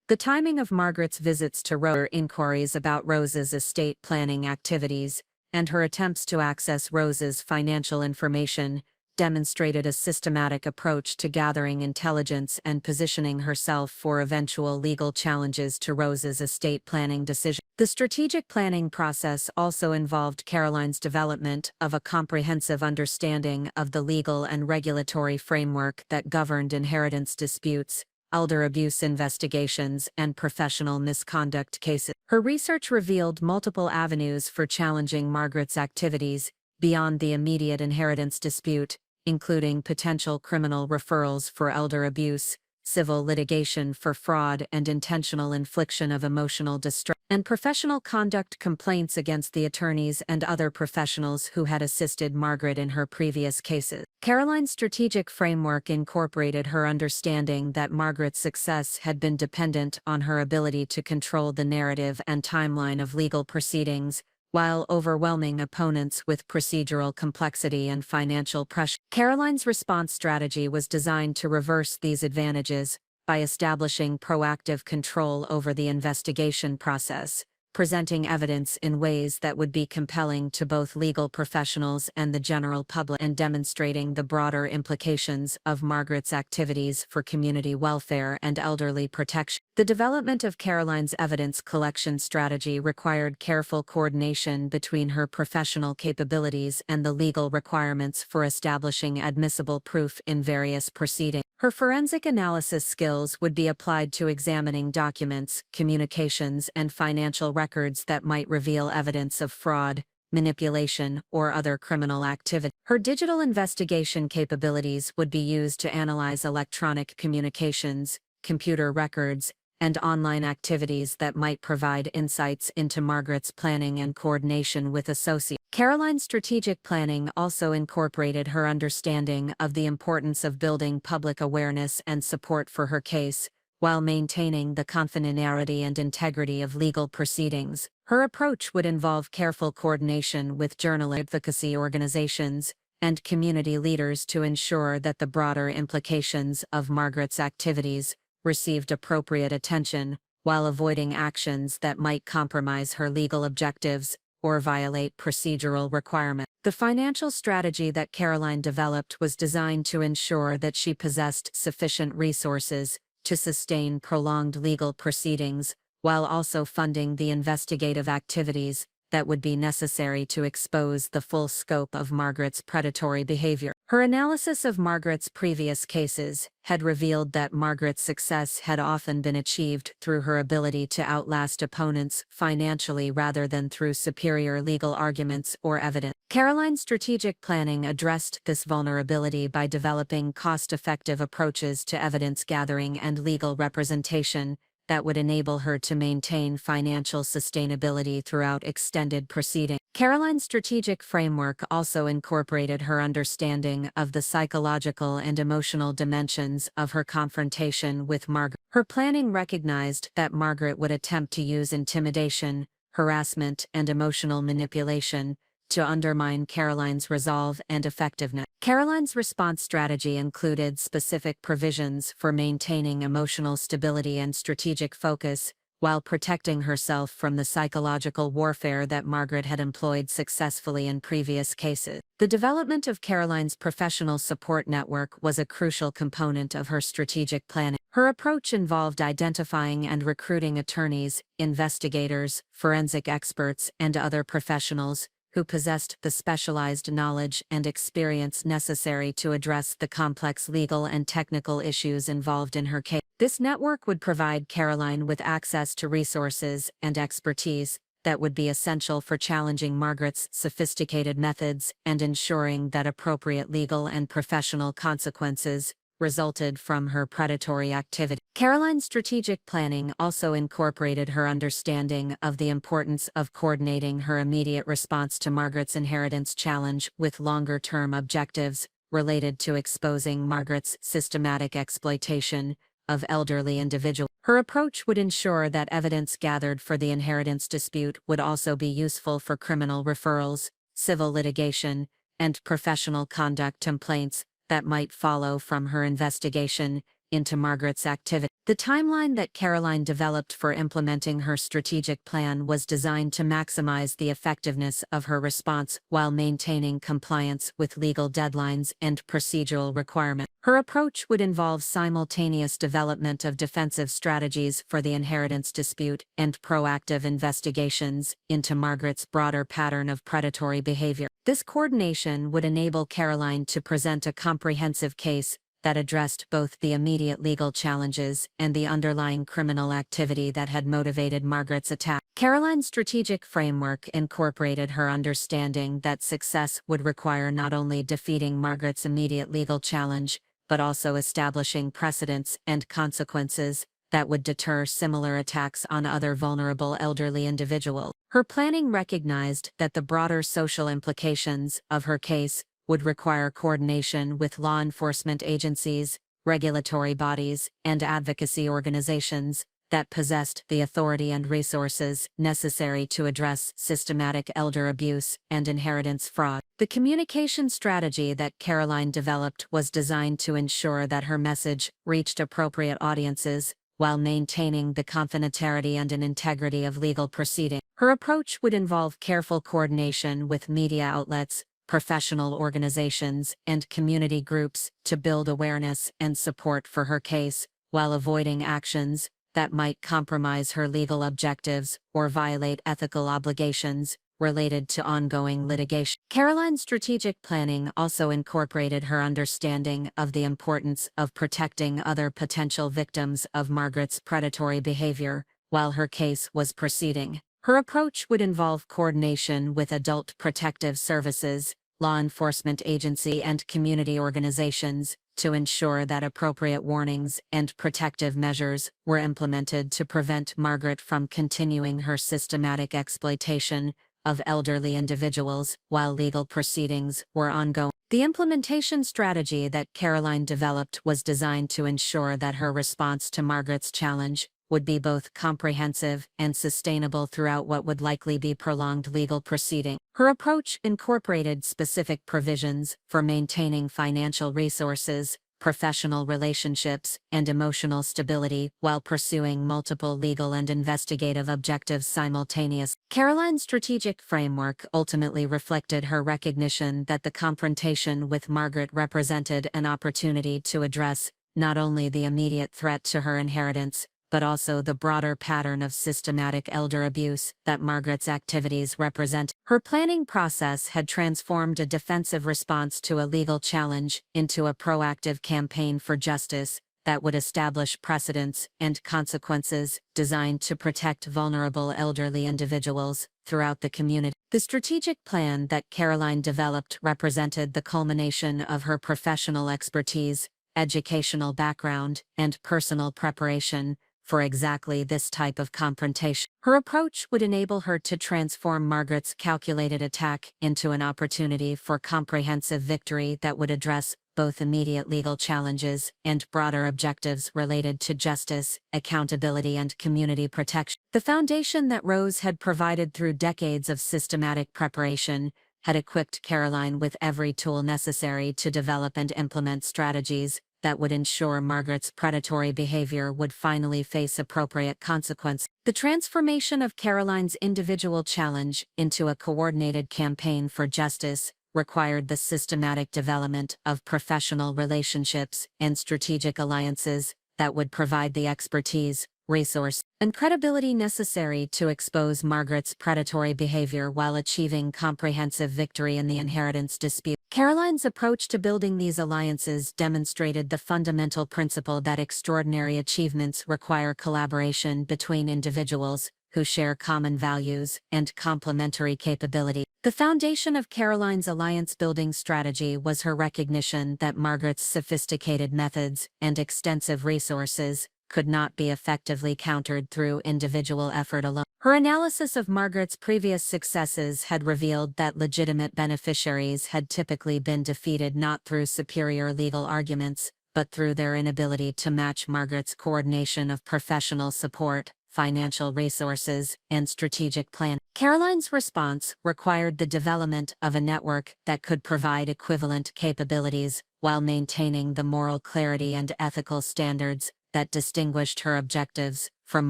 The timing of Margaret's visits to Rose, inquiries about Rose's estate planning activities, and her attempts to access Rose's financial information demonstrated a systematic approach to gathering intelligence and positioning herself for eventual legal challenges to Rose's estate planning decision. The strategic planning process also involved Caroline's development of a comprehensive understanding of the legal and regulatory framework that governed inheritance disputes, elder abuse investigations, and professional misconduct cases. Her research revealed multiple avenues for challenging Margaret's activities beyond the immediate inheritance dispute, including potential criminal referrals for elder abuse, civil litigation for fraud and intentional infliction of emotional distress, and professional conduct complaints against the attorneys and other professionals who had assisted Margaret in her previous cases. Caroline's strategic framework incorporated her understanding that Margaret's success had been dependent on her ability to control the narrative and timeline of legal proceedings, while overwhelming opponents with procedural complexity and financial pressure. Caroline's response strategy was designed to reverse these advantages by establishing proactive control over the investigation process, presenting evidence in ways that would be compelling to both legal professionals and the general public, and demonstrating the broader implications of Margaret's activities for community welfare and elderly protection. The development of Caroline's evidence collection strategy required careful coordination between her professional capabilities and the legal requirements for establishing admissible proof in various proceedings. Her forensic analysis skills would be applied to examining documents, communications, and financial records that might reveal evidence of fraud, manipulation, or other criminal activity. Her digital investigation capabilities would be used to analyze electronic communications, computer records, and online activities that might provide insights into Margaret's planning and coordination with associates. Caroline's strategic planning also incorporated her understanding of the importance of building public awareness and support for her case, while maintaining the confidentiality and integrity of legal proceedings. Her approach would involve careful coordination with journalist advocacy organizations and community leaders to ensure that the broader implications of Margaret's activities received appropriate attention, while avoiding actions that might compromise her legal objectives or violate procedural requirements. The financial strategy that Caroline developed was designed to ensure that she possessed sufficient resources to sustain prolonged legal proceedings, while also funding the investigative activities that would be necessary to expose the full scope of Margaret's predatory behavior. Her analysis of Margaret's previous cases had revealed that Margaret's success had often been achieved through her ability to outlast opponents financially rather than through superior legal arguments or evidence. Caroline's strategic planning addressed this vulnerability by developing cost-effective approaches to evidence gathering and legal representation that would enable her to maintain financial sustainability throughout extended proceedings. Caroline's strategic framework also incorporated her understanding of the psychological and emotional dimensions of her confrontation with Margaret. Her planning recognized that Margaret would attempt to use intimidation, harassment, and emotional manipulation to undermine Caroline's resolve and effectiveness. Caroline's response strategy included specific provisions for maintaining emotional stability and strategic focus, while protecting herself from the psychological warfare that Margaret had employed successfully in previous cases. The development of Caroline's professional support network was a crucial component of her strategic planning. Her approach involved identifying and recruiting attorneys, investigators, forensic experts, and other professionals who possessed the specialized knowledge and experience necessary to address the complex legal and technical issues involved in her case. This network would provide Caroline with access to resources and expertise that would be essential for challenging Margaret's sophisticated methods and ensuring that appropriate legal and professional consequences resulted from her predatory activity. Caroline's strategic planning also incorporated her understanding of the importance of coordinating her immediate response to Margaret's inheritance challenge with longer-term objectives related to exposing Margaret's systematic exploitation of elderly individuals. Her approach would ensure that evidence gathered for the inheritance dispute would also be useful for criminal referrals, civil litigation, and professional conduct complaints that might follow from her investigation into Margaret's activity. The timeline that Caroline developed for implementing her strategic plan was designed to maximize the effectiveness of her response while maintaining compliance with legal deadlines and procedural requirements. Her approach would involve simultaneous development of defensive strategies for the inheritance dispute and proactive investigations into Margaret's broader pattern of predatory behavior. This coordination would enable Caroline to present a comprehensive case that addressed both the immediate legal challenges and the underlying criminal activity that had motivated Margaret's attack. Caroline's strategic framework incorporated her understanding that success would require not only defeating Margaret's immediate legal challenge, but also establishing precedents and consequences that would deter similar attacks on other vulnerable elderly individuals. Her planning recognized that the broader social implications of her case would require coordination with law enforcement agencies, regulatory bodies, and advocacy organizations that possessed the authority and resources necessary to address systematic elder abuse and inheritance fraud. The communication strategy that Caroline developed was designed to ensure that her message reached appropriate audiences while maintaining the confidentiality and integrity of legal proceedings. Her approach would involve careful coordination with media outlets, professional organizations, and community groups to build awareness and support for her case, while avoiding actions that might compromise her legal objectives or violate ethical obligations related to ongoing litigation. Caroline's strategic planning also incorporated her understanding of the importance of protecting other potential victims of Margaret's predatory behavior while her case was proceeding. Her approach would involve coordination with adult protective services, law enforcement agency, and community organizations to ensure that appropriate warnings and protective measures were implemented to prevent Margaret from continuing her systematic exploitation of elderly individuals while legal proceedings were ongoing. The implementation strategy that Caroline developed was designed to ensure that her response to Margaret's challenge would be both comprehensive and sustainable throughout what would likely be prolonged legal proceeding. Her approach incorporated specific provisions for maintaining financial resources, professional relationships, and emotional stability while pursuing multiple legal and investigative objectives simultaneously. Caroline's strategic framework ultimately reflected her recognition that the confrontation with Margaret represented an opportunity to address not only the immediate threat to her inheritance, but also the broader pattern of systematic elder abuse that Margaret's activities represent. Her planning process had transformed a defensive response to a legal challenge into a proactive campaign for justice that would establish precedents and consequences designed to protect vulnerable elderly individuals throughout the community. The strategic plan that Caroline developed represented the culmination of her professional expertise, educational background, and personal preparation for exactly this type of confrontation. Her approach would enable her to transform Margaret's calculated attack into an opportunity for comprehensive victory that would address both immediate legal challenges and broader objectives related to justice, accountability, and community protection. The foundation that Rose had provided through decades of systematic preparation had equipped Caroline with every tool necessary to develop and implement strategies that would ensure Margaret's predatory behavior would finally face appropriate consequences. The transformation of Caroline's individual challenge into a coordinated campaign for justice required the systematic development of professional relationships and strategic alliances that would provide the expertise, resource, and credibility necessary to expose Margaret's predatory behavior while achieving comprehensive victory in the inheritance dispute. Caroline's approach to building these alliances demonstrated the fundamental principle that extraordinary achievements require collaboration between individuals who share common values and complementary capability. The foundation of Caroline's alliance-building strategy was her recognition that Margaret's sophisticated methods and extensive resources could not be effectively countered through individual effort alone. Her analysis of Margaret's previous successes had revealed that legitimate beneficiaries had typically been defeated not through superior legal arguments, but through their inability to match Margaret's coordination of professional support, financial resources, and strategic plan. Caroline's response required the development of a network that could provide equivalent capabilities while maintaining the moral clarity and ethical standards that distinguished her objectives from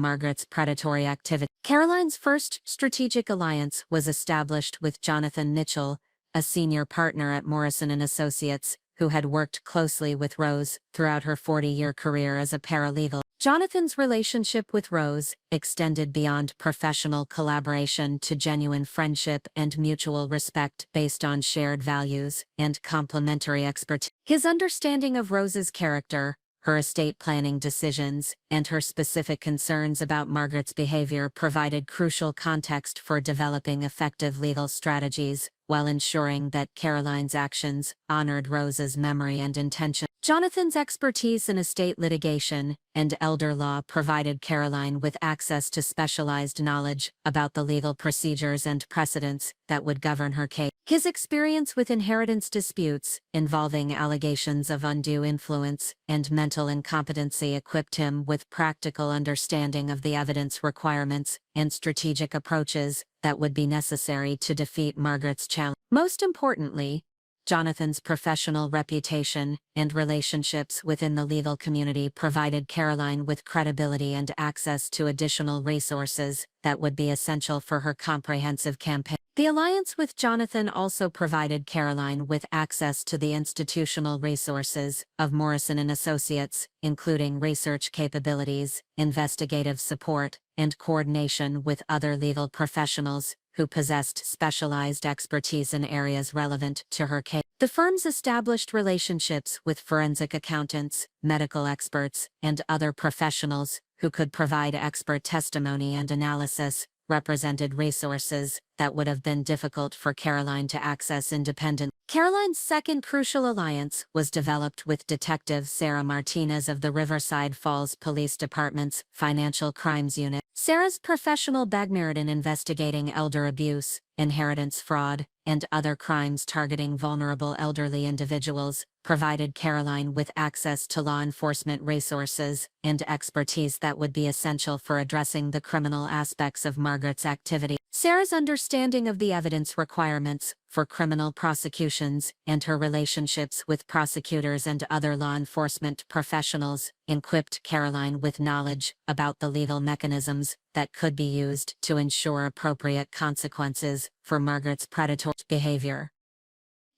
Margaret's predatory activity. Caroline's first strategic alliance was established with Jonathan Mitchell, a senior partner at Morrison & Associates, who had worked closely with Rose throughout her 40-year career as a paralegal. Jonathan's relationship with Rose extended beyond professional collaboration to genuine friendship and mutual respect based on shared values and complementary expertise. His understanding of Rose's character, her estate planning decisions, and her specific concerns about Margaret's behavior provided crucial context for developing effective legal strategies, while ensuring that Caroline's actions honored Rose's memory and intention. Jonathan's expertise in estate litigation and elder law provided Caroline with access to specialized knowledge about the legal procedures and precedents that would govern her case. His experience with inheritance disputes involving allegations of undue influence and mental incompetency equipped him with practical understanding of the evidence requirements and strategic approaches that would be necessary to defeat Margaret's challenge. Most importantly, Jonathan's professional reputation and relationships within the legal community provided Caroline with credibility and access to additional resources that would be essential for her comprehensive campaign. The alliance with Jonathan also provided Caroline with access to the institutional resources of Morrison & Associates, including research capabilities, investigative support, and coordination with other legal professionals who possessed specialized expertise in areas relevant to her case. The firm's established relationships with forensic accountants, medical experts, and other professionals who could provide expert testimony and analysis represented resources that would have been difficult for Caroline to access independently. Caroline's second crucial alliance was developed with Detective Sarah Martinez of the Riverside Falls Police Department's Financial Crimes Unit. Sarah's professional background in investigating elder abuse, inheritance fraud, and other crimes targeting vulnerable elderly individuals provided Caroline with access to law enforcement resources and expertise that would be essential for addressing the criminal aspects of Margaret's activity. Sarah's understanding of the evidence requirements for criminal prosecutions and her relationships with prosecutors and other law enforcement professionals equipped Caroline with knowledge about the legal mechanisms that could be used to ensure appropriate consequences for Margaret's predatory behavior.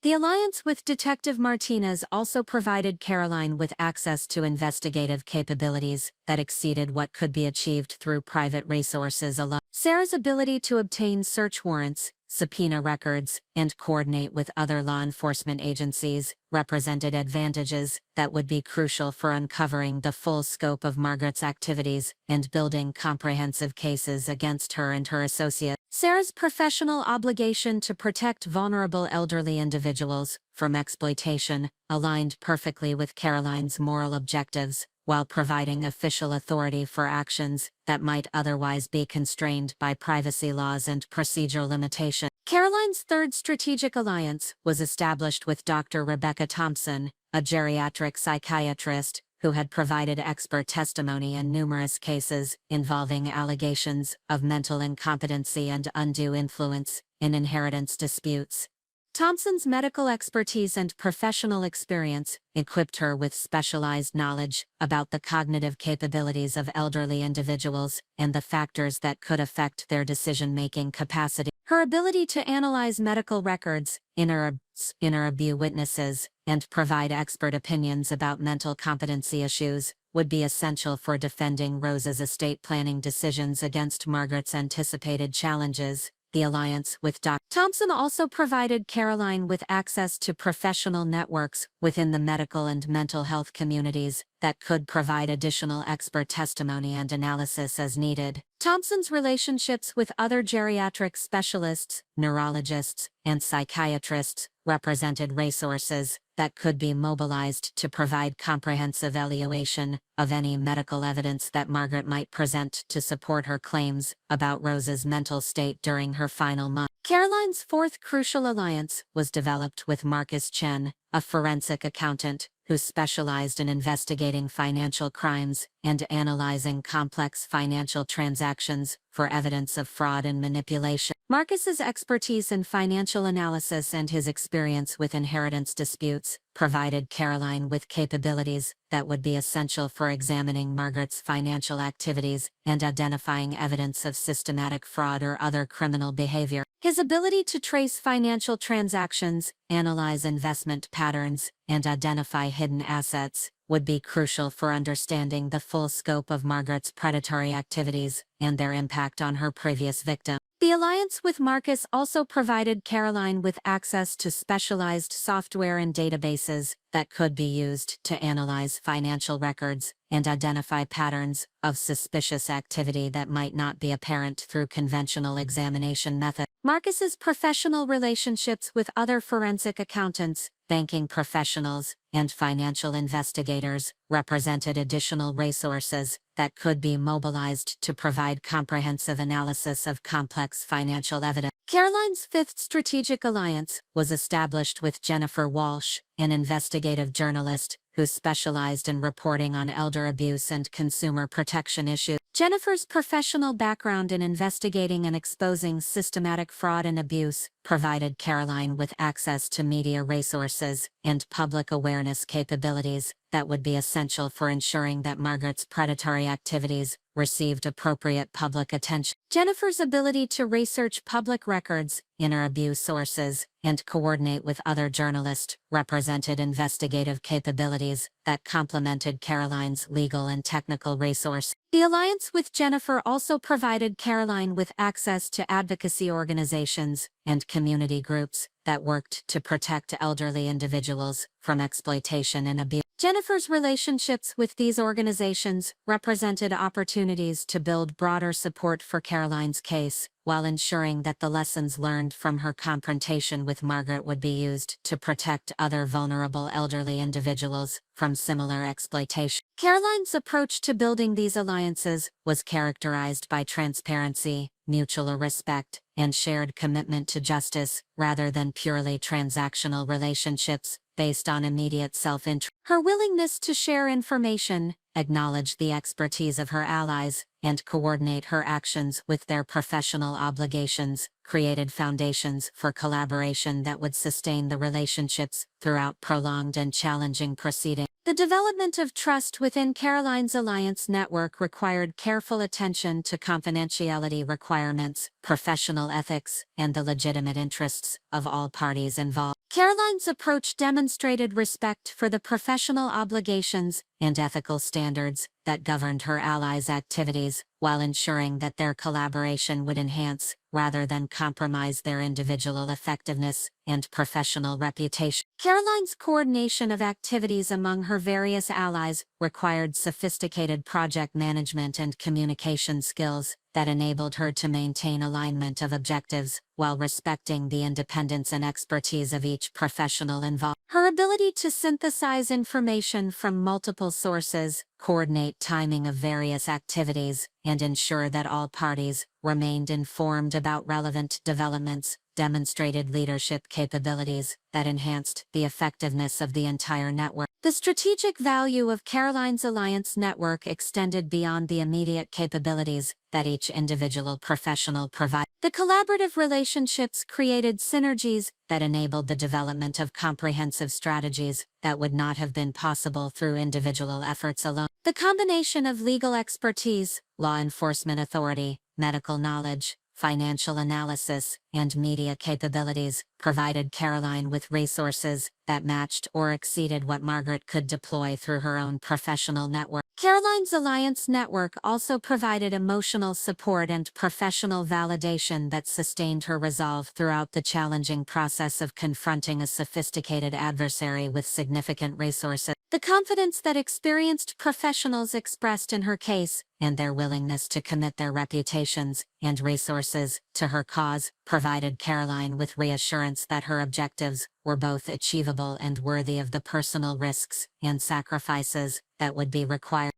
The alliance with Detective Martinez also provided Caroline with access to investigative capabilities that exceeded what could be achieved through private resources alone. Sarah's ability to obtain search warrants, subpoena records, and coordinate with other law enforcement agencies represented advantages that would be crucial for uncovering the full scope of Margaret's activities and building comprehensive cases against her and her associates. Sarah's professional obligation to protect vulnerable elderly individuals from exploitation aligned perfectly with Caroline's moral objectives, while providing official authority for actions that might otherwise be constrained by privacy laws and procedural limitations. Caroline's third strategic alliance was established with Dr. Rebecca Thompson, a geriatric psychiatrist who had provided expert testimony in numerous cases involving allegations of mental incompetency and undue influence in inheritance disputes. Thompson's medical expertise and professional experience equipped her with specialized knowledge about the cognitive capabilities of elderly individuals and the factors that could affect their decision-making capacity. Her ability to analyze medical records, interview witnesses, and provide expert opinions about mental competency issues would be essential for defending Rose's estate planning decisions against Margaret's anticipated challenges. The alliance with Dr. Thompson also provided Caroline with access to professional networks within the medical and mental health communities that could provide additional expert testimony and analysis as needed. Thompson's relationships with other geriatric specialists, neurologists, and psychiatrists represented resources that could be mobilized to provide comprehensive evaluation of any medical evidence that Margaret might present to support her claims about Rose's mental state during her final month. Caroline's fourth crucial alliance was developed with Marcus Chen, a forensic accountant who specialized in investigating financial crimes and analyzing complex financial transactions for evidence of fraud and manipulation. Marcus's expertise in financial analysis and his experience with inheritance disputes provided Caroline with capabilities that would be essential for examining Margaret's financial activities and identifying evidence of systematic fraud or other criminal behavior. His ability to trace financial transactions, analyze investment patterns, and identify hidden assets would be crucial for understanding the full scope of Margaret's predatory activities and their impact on her previous victim. The alliance with Marcus also provided Caroline with access to specialized software and databases that could be used to analyze financial records and identify patterns of suspicious activity that might not be apparent through conventional examination methods. Marcus's professional relationships with other forensic accountants, banking professionals, and financial investigators represented additional resources that could be mobilized to provide comprehensive analysis of complex financial evidence. Caroline's fifth strategic alliance was established with Jennifer Walsh, an investigative journalist who specialized in reporting on elder abuse and consumer protection issues. Jennifer's professional background in investigating and exposing systematic fraud and abuse provided Caroline with access to media resources and public awareness capabilities that would be essential for ensuring that Margaret's predatory activities received appropriate public attention. Jennifer's ability to research public records, interview sources, and coordinate with other journalists represented investigative capabilities that complemented Caroline's legal and technical resources. The alliance with Jennifer also provided Caroline with access to advocacy organizations and community groups that worked to protect elderly individuals from exploitation and abuse. Jennifer's relationships with these organizations represented opportunities to build broader support for Caroline's case, while ensuring that the lessons learned from her confrontation with Margaret would be used to protect other vulnerable elderly individuals from similar exploitation. Caroline's approach to building these alliances was characterized by transparency, mutual respect, and shared commitment to justice, rather than purely transactional relationships based on immediate self-interest. Her willingness to share information, acknowledge the expertise of her allies, and coordinate her actions with their professional obligations created foundations for collaboration that would sustain the relationships throughout prolonged and challenging proceedings. The development of trust within Caroline's alliance network required careful attention to confidentiality requirements, professional ethics, and the legitimate interests of all parties involved. Caroline's approach demonstrated respect for the professional obligations and ethical standards that governed her allies' activities, while ensuring that their collaboration would enhance, rather than compromise, their individual effectiveness and professional reputation. Caroline's coordination of activities among her various allies required sophisticated project management and communication skills that enabled her to maintain alignment of objectives while respecting the independence and expertise of each professional involved. Her ability to synthesize information from multiple sources, coordinate timing of various activities, and ensure that all parties remained informed about relevant developments demonstrated leadership capabilities that enhanced the effectiveness of the entire network. The strategic value of Caroline's alliance network extended beyond the immediate capabilities that each individual professional provided. The collaborative relationships created synergies that enabled the development of comprehensive strategies that would not have been possible through individual efforts alone. The combination of legal expertise, law enforcement authority, medical knowledge, financial analysis, and media capabilities provided Caroline with resources that matched or exceeded what Margaret could deploy through her own professional network. Caroline's alliance network also provided emotional support and professional validation that sustained her resolve throughout the challenging process of confronting a sophisticated adversary with significant resources. The confidence that experienced professionals expressed in her case, and their willingness to commit their reputations and resources to her cause, provided Caroline with reassurance that her objectives were both achievable and worthy of the personal risks and sacrifices that would be required.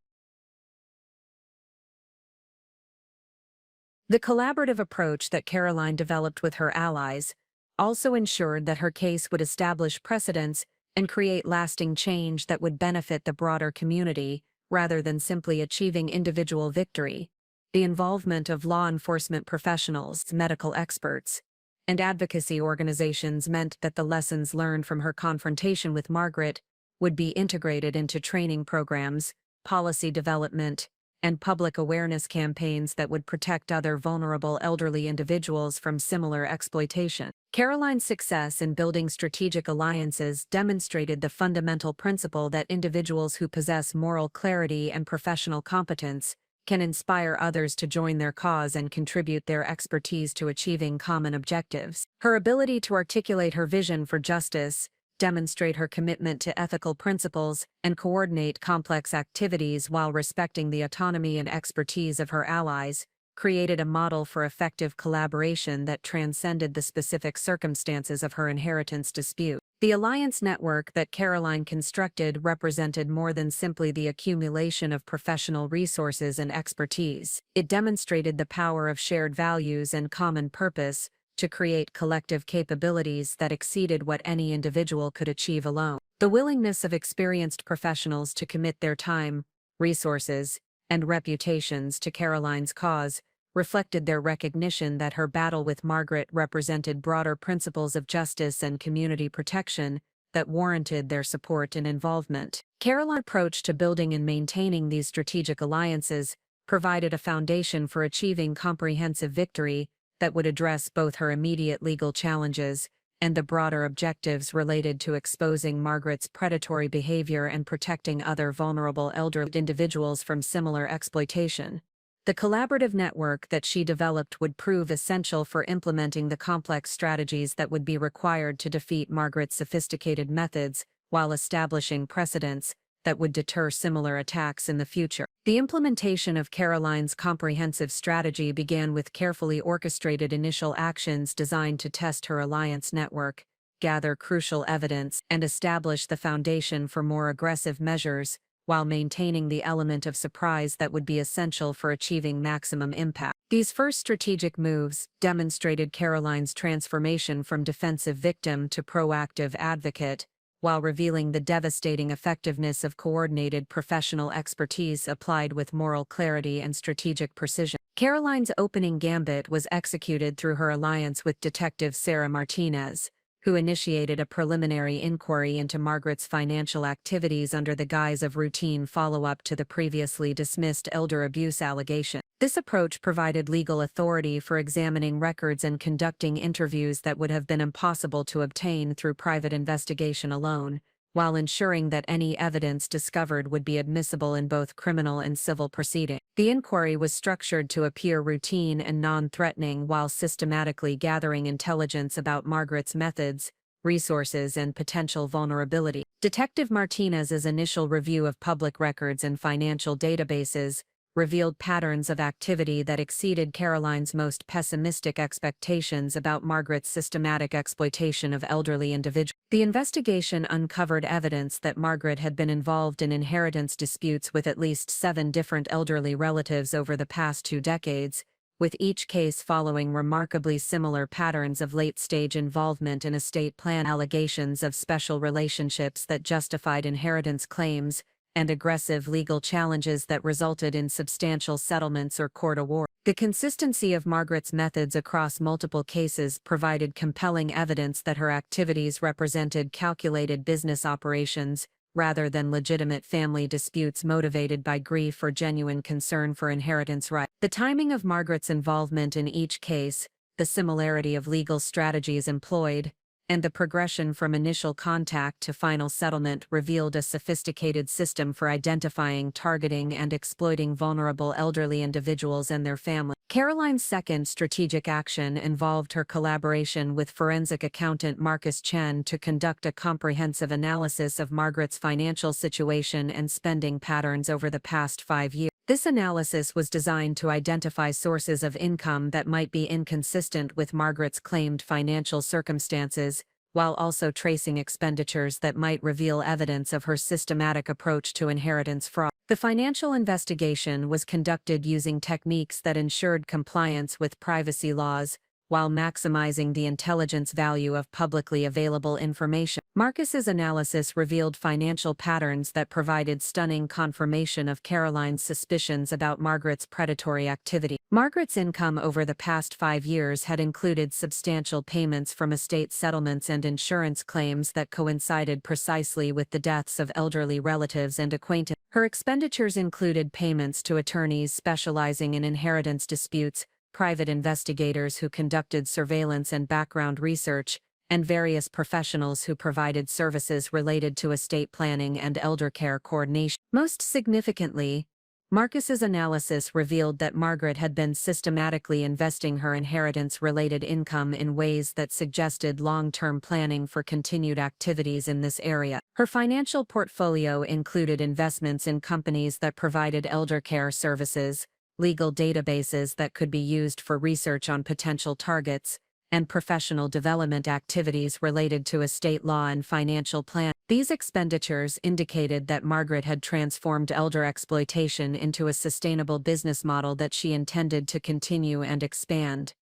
The collaborative approach that Caroline developed with her allies also ensured that her case would establish precedents and create lasting change that would benefit the broader community, rather than simply achieving individual victory. The involvement of law enforcement professionals, medical experts, and advocacy organizations meant that the lessons learned from her confrontation with Margaret would be integrated into training programs, policy development, and public awareness campaigns that would protect other vulnerable elderly individuals from similar exploitation. Caroline's success in building strategic alliances demonstrated the fundamental principle that individuals who possess moral clarity and professional competence can inspire others to join their cause and contribute their expertise to achieving common objectives. Her ability to articulate her vision for justice, demonstrate her commitment to ethical principles, and coordinate complex activities while respecting the autonomy and expertise of her allies, created a model for effective collaboration that transcended the specific circumstances of her inheritance dispute. The alliance network that Caroline constructed represented more than simply the accumulation of professional resources and expertise. It demonstrated the power of shared values and common purpose to create collective capabilities that exceeded what any individual could achieve alone. The willingness of experienced professionals to commit their time, resources, and reputations to Caroline's cause reflected their recognition that her battle with Margaret represented broader principles of justice and community protection that warranted their support and involvement. Caroline's approach to building and maintaining these strategic alliances provided a foundation for achieving comprehensive victory that would address both her immediate legal challenges and the broader objectives related to exposing Margaret's predatory behavior and protecting other vulnerable elderly individuals from similar exploitation. The collaborative network that she developed would prove essential for implementing the complex strategies that would be required to defeat Margaret's sophisticated methods while establishing precedents that would deter similar attacks in the future. The implementation of Caroline's comprehensive strategy began with carefully orchestrated initial actions designed to test her alliance network, gather crucial evidence, and establish the foundation for more aggressive measures, while maintaining the element of surprise that would be essential for achieving maximum impact. These first strategic moves demonstrated Caroline's transformation from defensive victim to proactive advocate, while revealing the devastating effectiveness of coordinated professional expertise applied with moral clarity and strategic precision. Caroline's opening gambit was executed through her alliance with Detective Sarah Martinez, who initiated a preliminary inquiry into Margaret's financial activities under the guise of routine follow-up to the previously dismissed elder abuse allegation. This approach provided legal authority for examining records and conducting interviews that would have been impossible to obtain through private investigation alone, while ensuring that any evidence discovered would be admissible in both criminal and civil proceedings. The inquiry was structured to appear routine and non-threatening while systematically gathering intelligence about Margaret's methods, resources, and potential vulnerability. Detective Martinez's initial review of public records and financial databases revealed patterns of activity that exceeded Caroline's most pessimistic expectations about Margaret's systematic exploitation of elderly individuals. The investigation uncovered evidence that Margaret had been involved in inheritance disputes with at least 7 different elderly relatives over the past 2 decades, with each case following remarkably similar patterns of late-stage involvement in estate plan, allegations of special relationships that justified inheritance claims, and aggressive legal challenges that resulted in substantial settlements or court awards. The consistency of Margaret's methods across multiple cases provided compelling evidence that her activities represented calculated business operations, rather than legitimate family disputes motivated by grief or genuine concern for inheritance rights. The timing of Margaret's involvement in each case, the similarity of legal strategies employed, and the progression from initial contact to final settlement revealed a sophisticated system for identifying, targeting, and exploiting vulnerable elderly individuals and their families. Caroline's second strategic action involved her collaboration with forensic accountant Marcus Chen to conduct a comprehensive analysis of Margaret's financial situation and spending patterns over the past 5 years. This analysis was designed to identify sources of income that might be inconsistent with Margaret's claimed financial circumstances, while also tracing expenditures that might reveal evidence of her systematic approach to inheritance fraud. The financial investigation was conducted using techniques that ensured compliance with privacy laws, while maximizing the intelligence value of publicly available information. Marcus's analysis revealed financial patterns that provided stunning confirmation of Caroline's suspicions about Margaret's predatory activity. Margaret's income over the past 5 years had included substantial payments from estate settlements and insurance claims that coincided precisely with the deaths of elderly relatives and acquaintances. Her expenditures included payments to attorneys specializing in inheritance disputes, private investigators who conducted surveillance and background research, and various professionals who provided services related to estate planning and elder care coordination. Most significantly, Marcus's analysis revealed that Margaret had been systematically investing her inheritance-related income in ways that suggested long-term planning for continued activities in this area. Her financial portfolio included investments in companies that provided elder care services, legal databases that could be used for research on potential targets, and professional development activities related to estate law and financial planning. These expenditures indicated that Margaret had transformed elder exploitation into a sustainable business model that she intended to continue and expand.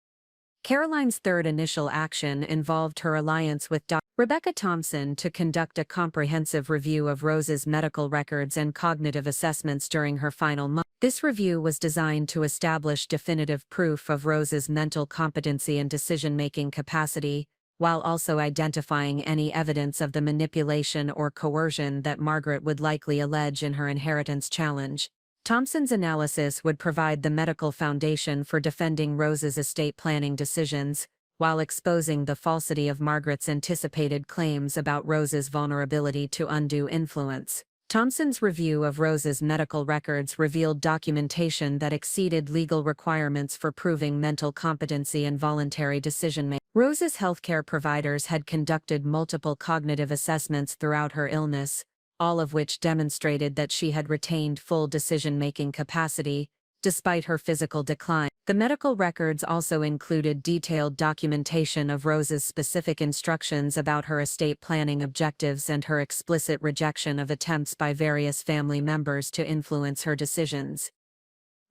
Caroline's third initial action involved her alliance with Dr. Rebecca Thompson to conduct a comprehensive review of Rose's medical records and cognitive assessments during her final month. This review was designed to establish definitive proof of Rose's mental competency and decision-making capacity, while also identifying any evidence of the manipulation or coercion that Margaret would likely allege in her inheritance challenge. Thompson's analysis would provide the medical foundation for defending Rose's estate planning decisions, while exposing the falsity of Margaret's anticipated claims about Rose's vulnerability to undue influence. Thompson's review of Rose's medical records revealed documentation that exceeded legal requirements for proving mental competency and voluntary decision-making. Rose's healthcare providers had conducted multiple cognitive assessments throughout her illness, all of which demonstrated that she had retained full decision-making capacity, despite her physical decline. The medical records also included detailed documentation of Rose's specific instructions about her estate planning objectives and her explicit rejection of attempts by various family members to influence her decisions.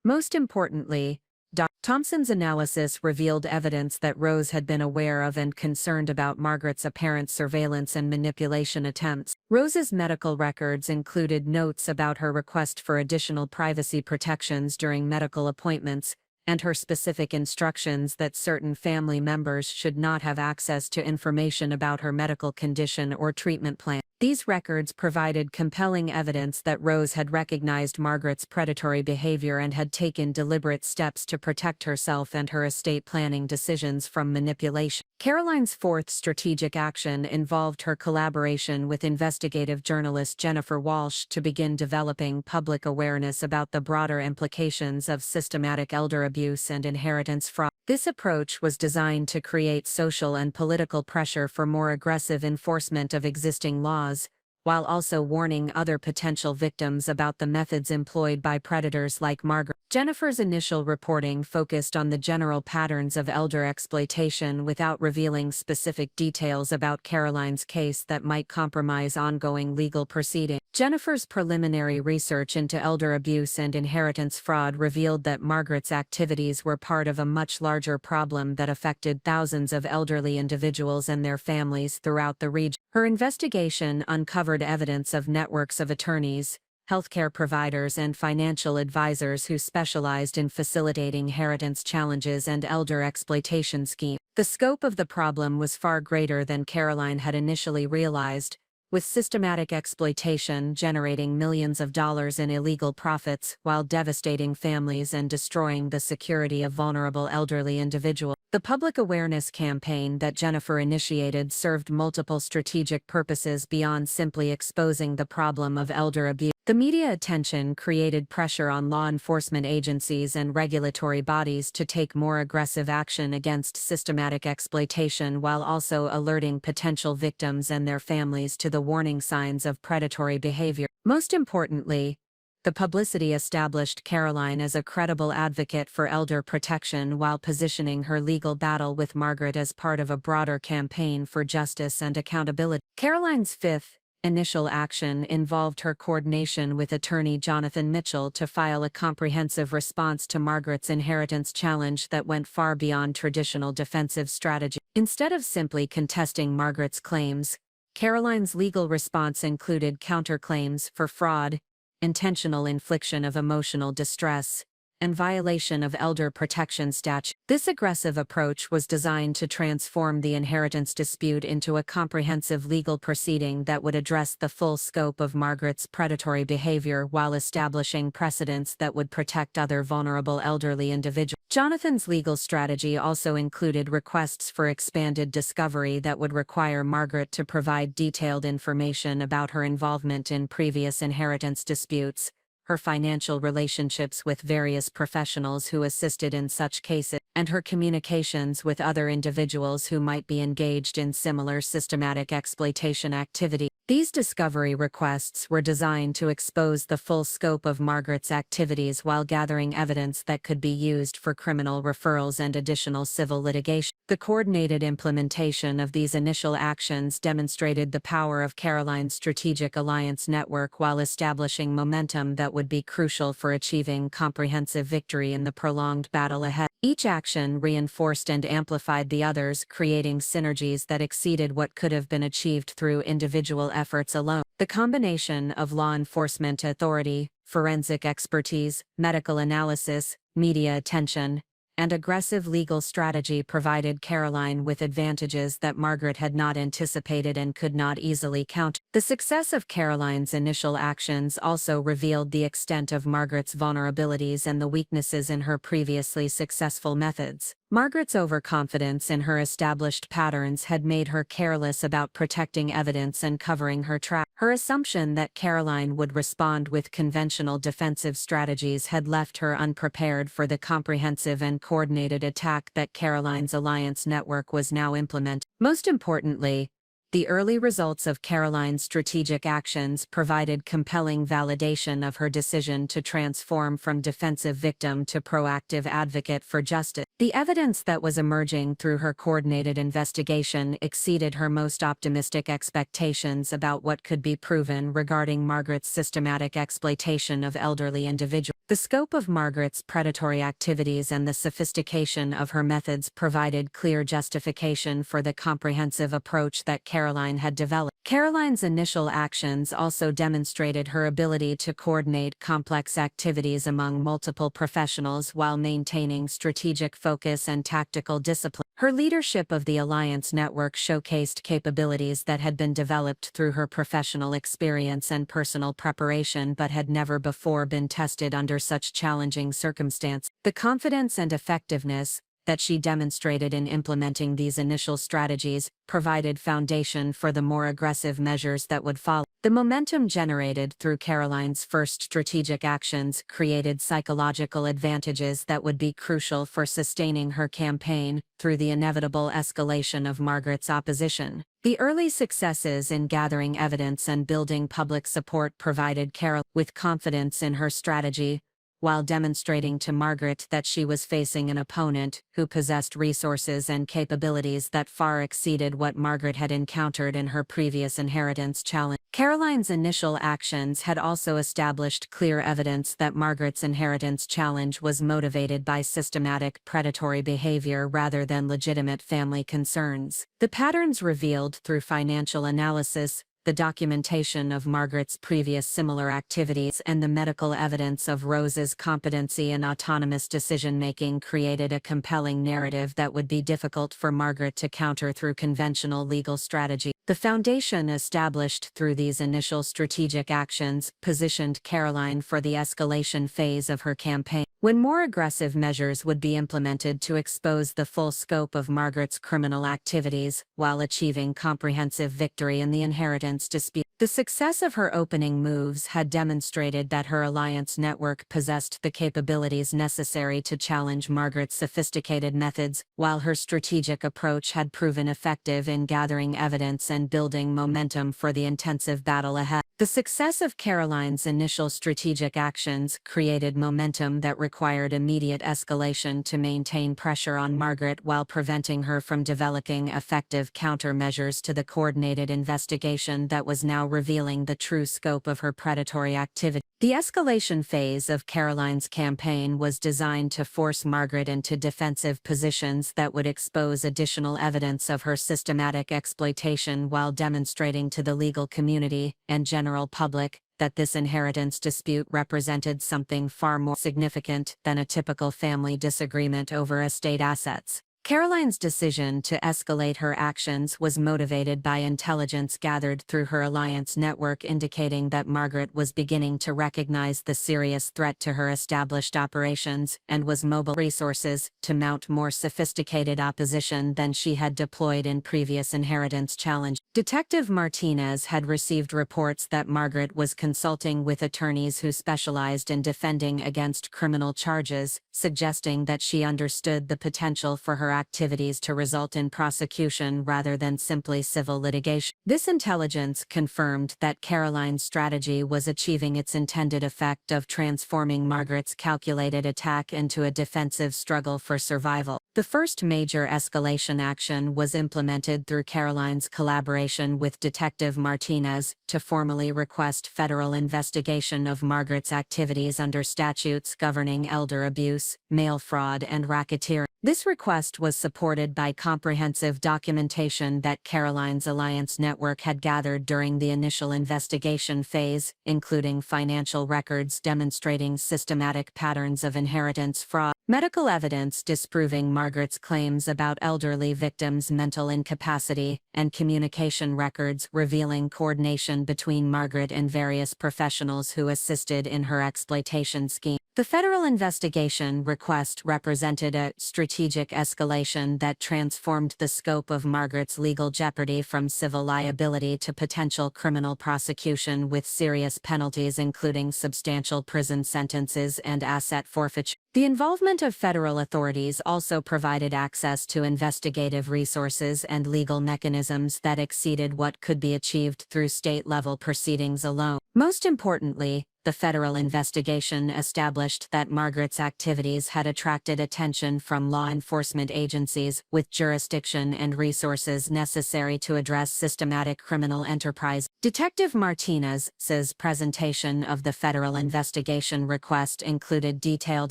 Most importantly, Dr. Thompson's analysis revealed evidence that Rose had been aware of and concerned about Margaret's apparent surveillance and manipulation attempts. Rose's medical records included notes about her request for additional privacy protections during medical appointments, and her specific instructions that certain family members should not have access to information about her medical condition or treatment plan. These records provided compelling evidence that Rose had recognized Margaret's predatory behavior and had taken deliberate steps to protect herself and her estate planning decisions from manipulation. Caroline's fourth strategic action involved her collaboration with investigative journalist Jennifer Walsh to begin developing public awareness about the broader implications of systematic elder abuse and inheritance fraud. This approach was designed to create social and political pressure for more aggressive enforcement of existing laws, while also warning other potential victims about the methods employed by predators like Margaret. Jennifer's initial reporting focused on the general patterns of elder exploitation without revealing specific details about Caroline's case that might compromise ongoing legal proceedings. Jennifer's preliminary research into elder abuse and inheritance fraud revealed that Margaret's activities were part of a much larger problem that affected thousands of elderly individuals and their families throughout the region. Her investigation uncovered evidence of networks of attorneys, healthcare providers, and financial advisors who specialized in facilitating inheritance challenges and elder exploitation schemes. The scope of the problem was far greater than Caroline had initially realized, with systematic exploitation generating millions of dollars in illegal profits while devastating families and destroying the security of vulnerable elderly individuals. The public awareness campaign that Jennifer initiated served multiple strategic purposes beyond simply exposing the problem of elder abuse. The media attention created pressure on law enforcement agencies and regulatory bodies to take more aggressive action against systematic exploitation while also alerting potential victims and their families to the warning signs of predatory behavior. Most importantly, the publicity established Caroline as a credible advocate for elder protection while positioning her legal battle with Margaret as part of a broader campaign for justice and accountability. Caroline's fifth initial action involved her coordination with attorney Jonathan Mitchell to file a comprehensive response to Margaret's inheritance challenge that went far beyond traditional defensive strategy. Instead of simply contesting Margaret's claims, Caroline's legal response included counterclaims for fraud, intentional infliction of emotional distress, and violation of elder protection statute. This aggressive approach was designed to transform the inheritance dispute into a comprehensive legal proceeding that would address the full scope of Margaret's predatory behavior while establishing precedents that would protect other vulnerable elderly individuals. Jonathan's legal strategy also included requests for expanded discovery that would require Margaret to provide detailed information about her involvement in previous inheritance disputes, her financial relationships with various professionals who assisted in such cases, and her communications with other individuals who might be engaged in similar systematic exploitation activity. These discovery requests were designed to expose the full scope of Margaret's activities while gathering evidence that could be used for criminal referrals and additional civil litigation. The coordinated implementation of these initial actions demonstrated the power of Caroline's strategic alliance network while establishing momentum that would be crucial for achieving comprehensive victory in the prolonged battle ahead. Each action reinforced and amplified the others, creating synergies that exceeded what could have been achieved through individual efforts alone. The combination of law enforcement authority, forensic expertise, medical analysis, media attention, and aggressive legal strategy provided Caroline with advantages that Margaret had not anticipated and could not easily counter. The success of Caroline's initial actions also revealed the extent of Margaret's vulnerabilities and the weaknesses in her previously successful methods. Margaret's overconfidence in her established patterns had made her careless about protecting evidence and covering her tracks. Her assumption that Caroline would respond with conventional defensive strategies had left her unprepared for the comprehensive and coordinated attack that Caroline's alliance network was now implementing. Most importantly, The early results of Caroline's strategic actions provided compelling validation of her decision to transform from defensive victim to proactive advocate for justice. The evidence that was emerging through her coordinated investigation exceeded her most optimistic expectations about what could be proven regarding Margaret's systematic exploitation of elderly individuals. The scope of Margaret's predatory activities and the sophistication of her methods provided clear justification for the comprehensive approach that Caroline had developed. Caroline's initial actions also demonstrated her ability to coordinate complex activities among multiple professionals while maintaining strategic focus and tactical discipline. Her leadership of the Alliance Network showcased capabilities that had been developed through her professional experience and personal preparation but had never before been tested under such challenging circumstances. The confidence and effectiveness that she demonstrated in implementing these initial strategies provided foundation for the more aggressive measures that would follow. The momentum generated through Caroline's first strategic actions created psychological advantages that would be crucial for sustaining her campaign through the inevitable escalation of Margaret's opposition. The early successes in gathering evidence and building public support provided Caroline with confidence in her strategy, while demonstrating to Margaret that she was facing an opponent who possessed resources and capabilities that far exceeded what Margaret had encountered in her previous inheritance challenge. Caroline's initial actions had also established clear evidence that Margaret's inheritance challenge was motivated by systematic predatory behavior rather than legitimate family concerns. The patterns revealed through financial analysis, the documentation of Margaret's previous similar activities, and the medical evidence of Rose's competency and autonomous decision-making created a compelling narrative that would be difficult for Margaret to counter through conventional legal strategy. The foundation established through these initial strategic actions positioned Caroline for the escalation phase of her campaign, when more aggressive measures would be implemented to expose the full scope of Margaret's criminal activities while achieving comprehensive victory in the inheritance dispute. The success of her opening moves had demonstrated that her alliance network possessed the capabilities necessary to challenge Margaret's sophisticated methods, while her strategic approach had proven effective in gathering evidence and building momentum for the intensive battle ahead. The success of Caroline's initial strategic actions created momentum that required immediate escalation to maintain pressure on Margaret while preventing her from developing effective countermeasures to the coordinated investigation that was now revealing the true scope of her predatory activity. The escalation phase of Caroline's campaign was designed to force Margaret into defensive positions that would expose additional evidence of her systematic exploitation while demonstrating to the legal community and general public that this inheritance dispute represented something far more significant than a typical family disagreement over estate assets. Caroline's decision to escalate her actions was motivated by intelligence gathered through her alliance network indicating that Margaret was beginning to recognize the serious threat to her established operations and was mobilizing resources to mount more sophisticated opposition than she had deployed in previous inheritance challenge. Detective Martinez had received reports that Margaret was consulting with attorneys who specialized in defending against criminal charges, suggesting that she understood the potential for her activities to result in prosecution rather than simply civil litigation. This intelligence confirmed that Caroline's strategy was achieving its intended effect of transforming Margaret's calculated attack into a defensive struggle for survival. The first major escalation action was implemented through Caroline's collaboration with Detective Martinez to formally request federal investigation of Margaret's activities under statutes governing elder abuse, mail fraud, and racketeering. This request was supported by comprehensive documentation that Caroline's alliance network had gathered during the initial investigation phase, including financial records demonstrating systematic patterns of inheritance fraud, medical evidence disproving Margaret's claims about elderly victims' mental incapacity, and communication records revealing coordination between Margaret and various professionals who assisted in her exploitation scheme. The federal investigation request represented a strategic escalation that transformed the scope of Margaret's legal jeopardy from civil liability to potential criminal prosecution with serious penalties including substantial prison sentences and asset forfeiture. The involvement of federal authorities also provided access to investigative resources and legal mechanisms that exceeded what could be achieved through state-level proceedings alone. Most importantly, the federal investigation established that Margaret's activities had attracted attention from law enforcement agencies with jurisdiction and resources necessary to address systematic criminal enterprise. Detective Martinez's presentation of the federal investigation request included detailed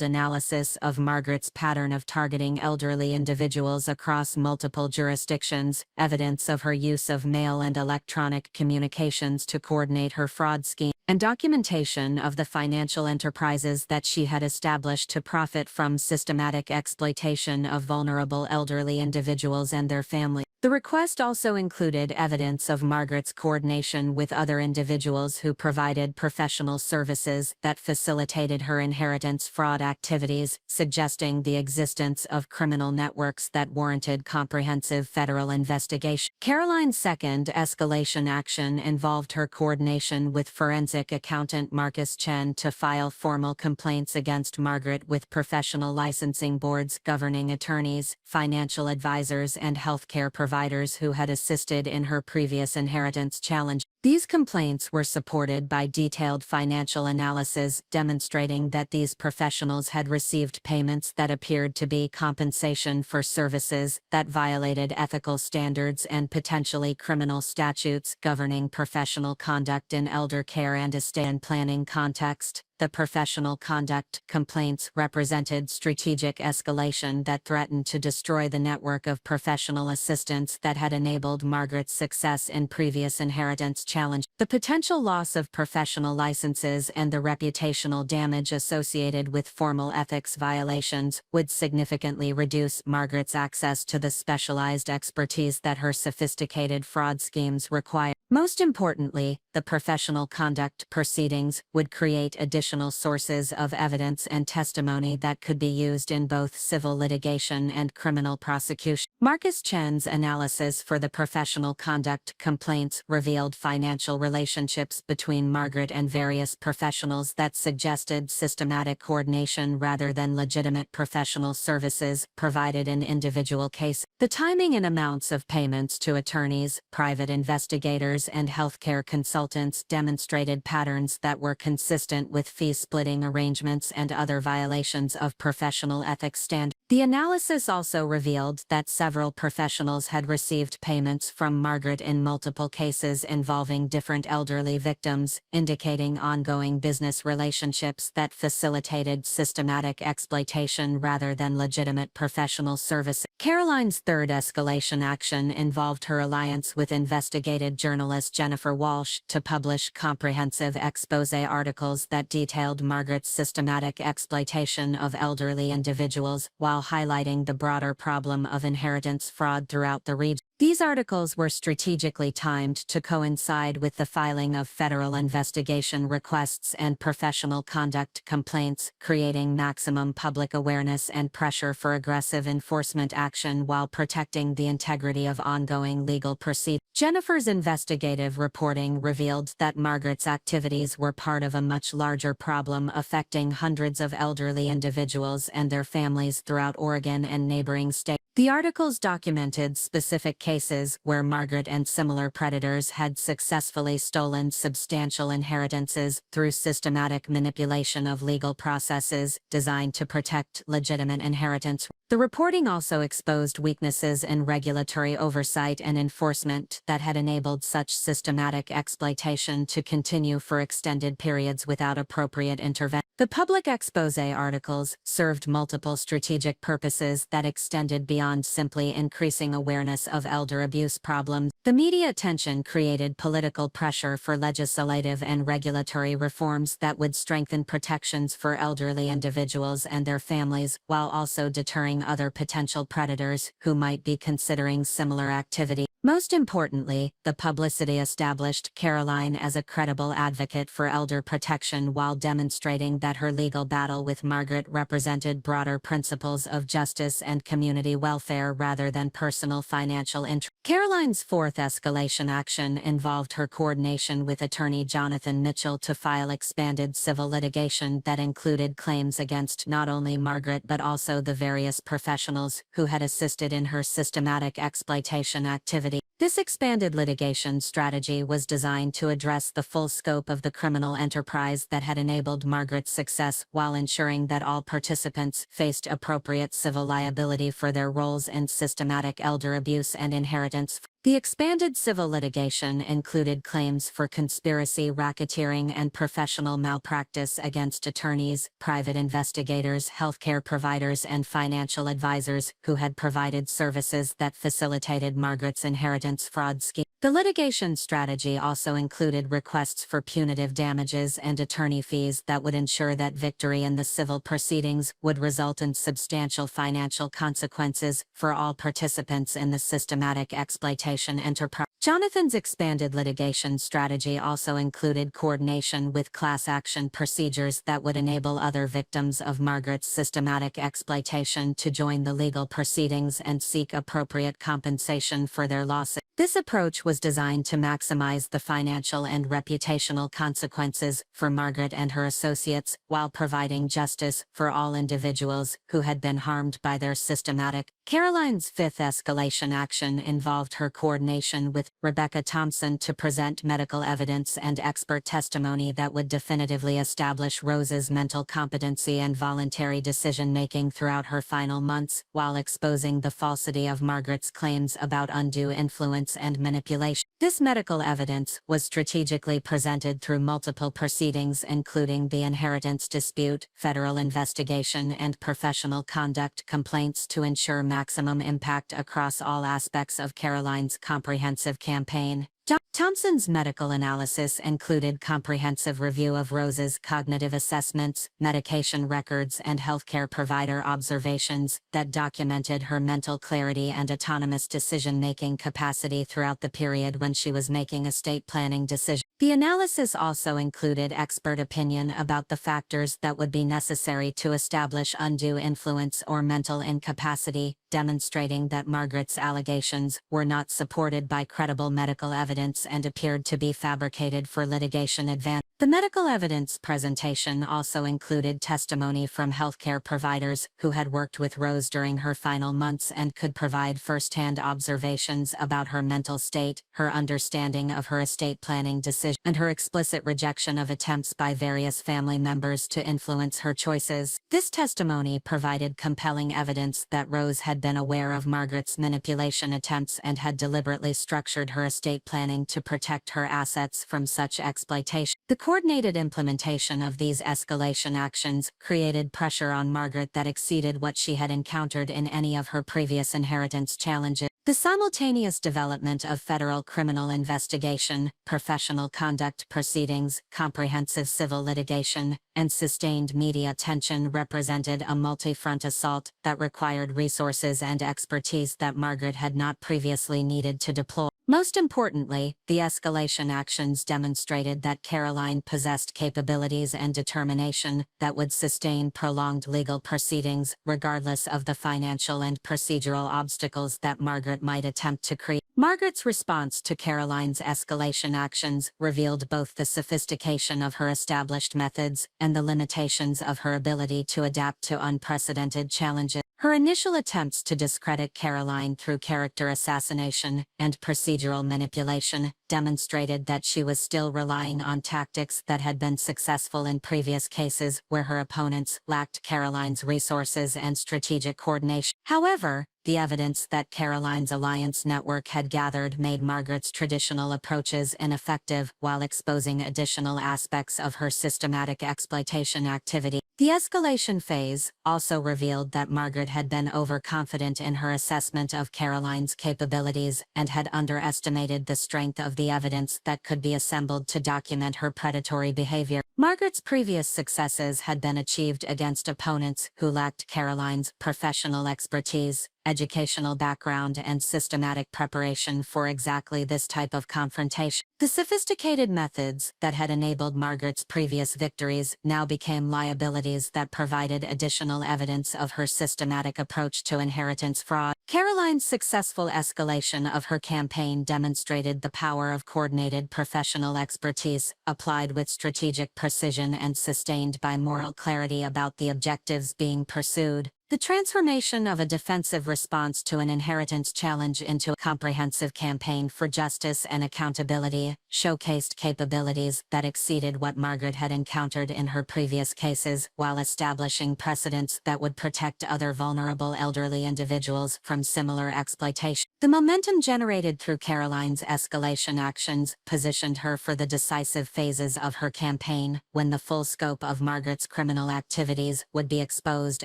analysis of Margaret's pattern of targeting elderly individuals across multiple jurisdictions, evidence of her use of mail and electronic communications to coordinate her fraud scheme, and documentation of the financial enterprises that she had established to profit from systematic exploitation of vulnerable elderly individuals and their families. The request also included evidence of Margaret's coordination with other individuals who provided professional services that facilitated her inheritance fraud activities, suggesting the existence of criminal networks that warranted comprehensive federal investigation. Caroline's second escalation action involved her coordination with forensic accountant Marcus Chen to file formal complaints against Margaret with professional licensing boards governing attorneys, financial advisors, and healthcare providers who had assisted in her previous inheritance challenge. These complaints were supported by detailed financial analysis demonstrating that these professionals had received payments that appeared to be compensation for services that violated ethical standards and potentially criminal statutes governing professional conduct in elder care and estate planning context. The professional conduct complaints represented strategic escalation that threatened to destroy the network of professional assistance that had enabled Margaret's success in previous inheritance challenge. The potential loss of professional licenses and the reputational damage associated with formal ethics violations would significantly reduce Margaret's access to the specialized expertise that her sophisticated fraud schemes require. Most importantly, the professional conduct proceedings would create additional sources of evidence and testimony that could be used in both civil litigation and criminal prosecution. Marcus Chen's analysis for the professional conduct complaints revealed financial relationships between Margaret and various professionals that suggested systematic coordination rather than legitimate professional services provided in individual cases. The timing and amounts of payments to attorneys, private investigators, and healthcare consultants demonstrated patterns that were consistent with fee-splitting arrangements and other violations of professional ethics standards. The analysis also revealed that several professionals had received payments from Margaret in multiple cases involving different elderly victims, indicating ongoing business relationships that facilitated systematic exploitation rather than legitimate professional service. Caroline's third escalation action involved her alliance with investigative journalist Jennifer Walsh to publish comprehensive expose articles that detailed Margaret's systematic exploitation of elderly individuals while highlighting the broader problem of inheritance fraud throughout the region. These articles were strategically timed to coincide with the filing of federal investigation requests and professional conduct complaints, creating maximum public awareness and pressure for aggressive enforcement action while protecting the integrity of ongoing legal proceedings. Jennifer's investigative reporting revealed that Margaret's activities were part of a much larger problem affecting hundreds of elderly individuals and their families throughout Oregon and neighboring states. The articles documented specific cases where Margaret and similar predators had successfully stolen substantial inheritances through systematic manipulation of legal processes designed to protect legitimate inheritance. The reporting also exposed weaknesses in regulatory oversight and enforcement that had enabled such systematic exploitation to continue for extended periods without appropriate intervention. The public expose articles served multiple strategic purposes that extended beyond simply increasing awareness of elder abuse problems. The media attention created political pressure for legislative and regulatory reforms that would strengthen protections for elderly individuals and their families, while also deterring other potential predators who might be considering similar activity. Most importantly, the publicity established Caroline as a credible advocate for elder protection while demonstrating that her legal battle with Margaret represented broader principles of justice and community welfare. welfare rather than personal financial interest. Caroline's fourth escalation action involved her coordination with attorney Jonathan Mitchell to file expanded civil litigation that included claims against not only Margaret but also the various professionals who had assisted in her systematic exploitation activity. This expanded litigation strategy was designed to address the full scope of the criminal enterprise that had enabled Margaret's success while ensuring that all participants faced appropriate civil liability for their roles in systematic elder abuse and inheritance. The expanded civil litigation included claims for conspiracy, racketeering, and professional malpractice against attorneys, private investigators, healthcare providers, and financial advisors who had provided services that facilitated Margaret's inheritance fraud scheme. The litigation strategy also included requests for punitive damages and attorney fees that would ensure that victory in the civil proceedings would result in substantial financial consequences for all participants in the systematic exploitation enterprise. Jonathan's expanded litigation strategy also included coordination with class action procedures that would enable other victims of Margaret's systematic exploitation to join the legal proceedings and seek appropriate compensation for their losses. This approach was designed to maximize the financial and reputational consequences for Margaret and her associates while providing justice for all individuals who had been harmed by their systematic. Caroline's fifth escalation action involved her coordination with Rebecca Thompson to present medical evidence and expert testimony that would definitively establish Rose's mental competency and voluntary decision-making throughout her final months, while exposing the falsity of Margaret's claims about undue influence and manipulation. This medical evidence was strategically presented through multiple proceedings including the inheritance dispute, federal investigation, and professional conduct complaints to ensure maximum impact across all aspects of Caroline's comprehensive campaign. Thompson's medical analysis included comprehensive review of Rose's cognitive assessments, medication records, and healthcare provider observations that documented her mental clarity and autonomous decision-making capacity throughout the period when she was making estate planning decisions. The analysis also included expert opinion about the factors that would be necessary to establish undue influence or mental incapacity, demonstrating that Margaret's allegations were not supported by credible medical evidence and appeared to be fabricated for litigation advantage. The medical evidence presentation also included testimony from healthcare providers who had worked with Rose during her final months and could provide first-hand observations about her mental state, her understanding of her estate planning decision, and her explicit rejection of attempts by various family members to influence her choices. This testimony provided compelling evidence that Rose had been aware of Margaret's manipulation attempts and had deliberately structured her estate planning to protect her assets from such exploitation. The coordinated implementation of these escalation actions created pressure on Margaret that exceeded what she had encountered in any of her previous inheritance challenges. The simultaneous development of federal criminal investigation, professional conduct proceedings, comprehensive civil litigation, and sustained media attention represented a multi-front assault that required resources and expertise that Margaret had not previously needed to deploy. Most importantly, the escalation actions demonstrated that Caroline possessed capabilities and determination that would sustain prolonged legal proceedings, regardless of the financial and procedural obstacles that Margaret might attempt to create. Margaret's response to Caroline's escalation actions revealed both the sophistication of her established methods and the limitations of her ability to adapt to unprecedented challenges. Her initial attempts to discredit Caroline through character assassination and procedural manipulation demonstrated that she was still relying on tactics that had been successful in previous cases where her opponents lacked Caroline's resources and strategic coordination. However, the evidence that Caroline's alliance network had gathered made Margaret's traditional approaches ineffective while exposing additional aspects of her systematic exploitation activity. The escalation phase also revealed that Margaret had been overconfident in her assessment of Caroline's capabilities and had underestimated the strength of the evidence that could be assembled to document her predatory behavior. Margaret's previous successes had been achieved against opponents who lacked Caroline's professional expertise, educational background and systematic preparation for exactly this type of confrontation. The sophisticated methods that had enabled Margaret's previous victories now became liabilities that provided additional evidence of her systematic approach to inheritance fraud. Caroline's successful escalation of her campaign demonstrated the power of coordinated professional expertise, applied with strategic precision and sustained by moral clarity about the objectives being pursued. The transformation of a defensive response to an inheritance challenge into a comprehensive campaign for justice and accountability showcased capabilities that exceeded what Margaret had encountered in her previous cases, while establishing precedents that would protect other vulnerable elderly individuals from similar exploitation. The momentum generated through Caroline's escalation actions positioned her for the decisive phases of her campaign, when the full scope of Margaret's criminal activities would be exposed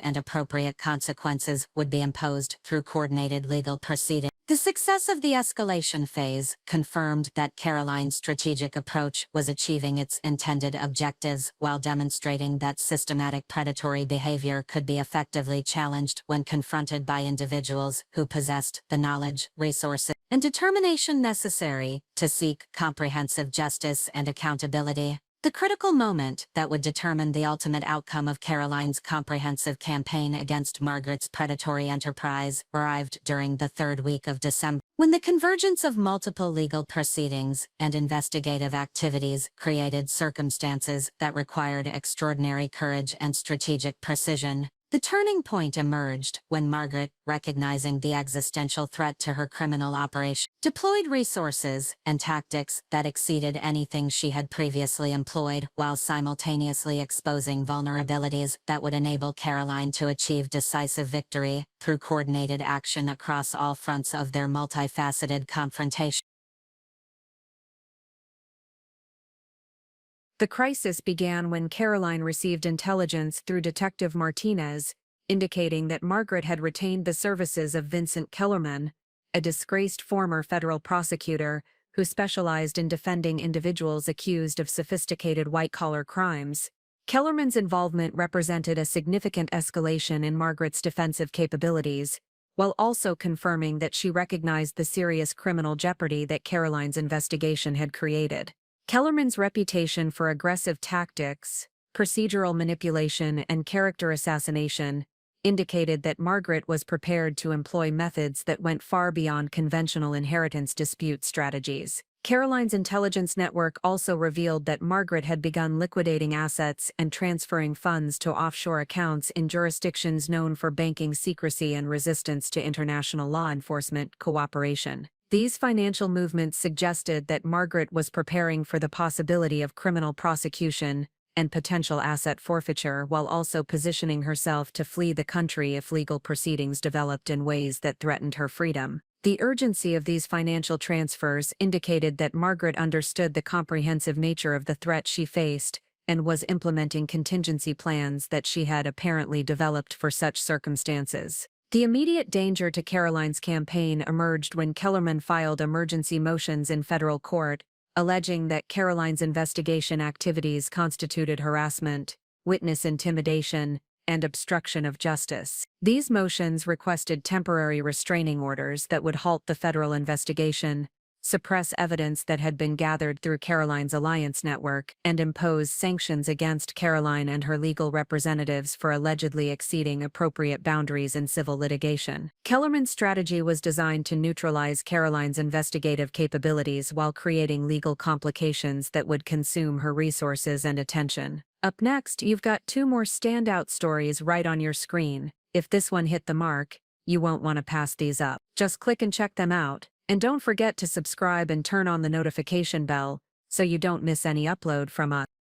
and appropriate consequences would be imposed through coordinated legal proceedings. The success of the escalation phase confirmed that Caroline's strategic approach was achieving its intended objectives, while demonstrating that systematic predatory behavior could be effectively challenged when confronted by individuals who possessed the knowledge, resources, and determination necessary to seek comprehensive justice and accountability. The critical moment that would determine the ultimate outcome of Caroline's comprehensive campaign against Margaret's predatory enterprise arrived during the third week of December, when the convergence of multiple legal proceedings and investigative activities created circumstances that required extraordinary courage and strategic precision. The turning point emerged when Margaret, recognizing the existential threat to her criminal operation, deployed resources and tactics that exceeded anything she had previously employed, while simultaneously exposing vulnerabilities that would enable Caroline to achieve decisive victory through coordinated action across all fronts of their multifaceted confrontation. The crisis began when Caroline received intelligence through Detective Martinez, indicating that Margaret had retained the services of Vincent Kellerman, a disgraced former federal prosecutor who specialized in defending individuals accused of sophisticated white-collar crimes. Kellerman's involvement represented a significant escalation in Margaret's defensive capabilities, while also confirming that she recognized the serious criminal jeopardy that Caroline's investigation had created. Kellerman's reputation for aggressive tactics, procedural manipulation, and character assassination indicated that Margaret was prepared to employ methods that went far beyond conventional inheritance dispute strategies. Caroline's intelligence network also revealed that Margaret had begun liquidating assets and transferring funds to offshore accounts in jurisdictions known for banking secrecy and resistance to international law enforcement cooperation. These financial movements suggested that Margaret was preparing for the possibility of criminal prosecution and potential asset forfeiture, while also positioning herself to flee the country if legal proceedings developed in ways that threatened her freedom. The urgency of these financial transfers indicated that Margaret understood the comprehensive nature of the threat she faced and was implementing contingency plans that she had apparently developed for such circumstances. The immediate danger to Caroline's campaign emerged when Kellerman filed emergency motions in federal court, alleging that Caroline's investigation activities constituted harassment, witness intimidation, and obstruction of justice. These motions requested temporary restraining orders that would halt the federal investigation, suppress evidence that had been gathered through Caroline's alliance network, and impose sanctions against Caroline and her legal representatives for allegedly exceeding appropriate boundaries in civil litigation. Kellerman's strategy was designed to neutralize Caroline's investigative capabilities while creating legal complications that would consume her resources and attention. Up next, you've got two more standout stories right on your screen. If this one hit the mark, you won't want to pass these up. Just click and check them out. And don't forget to subscribe and turn on the notification bell so you don't miss any upload from us.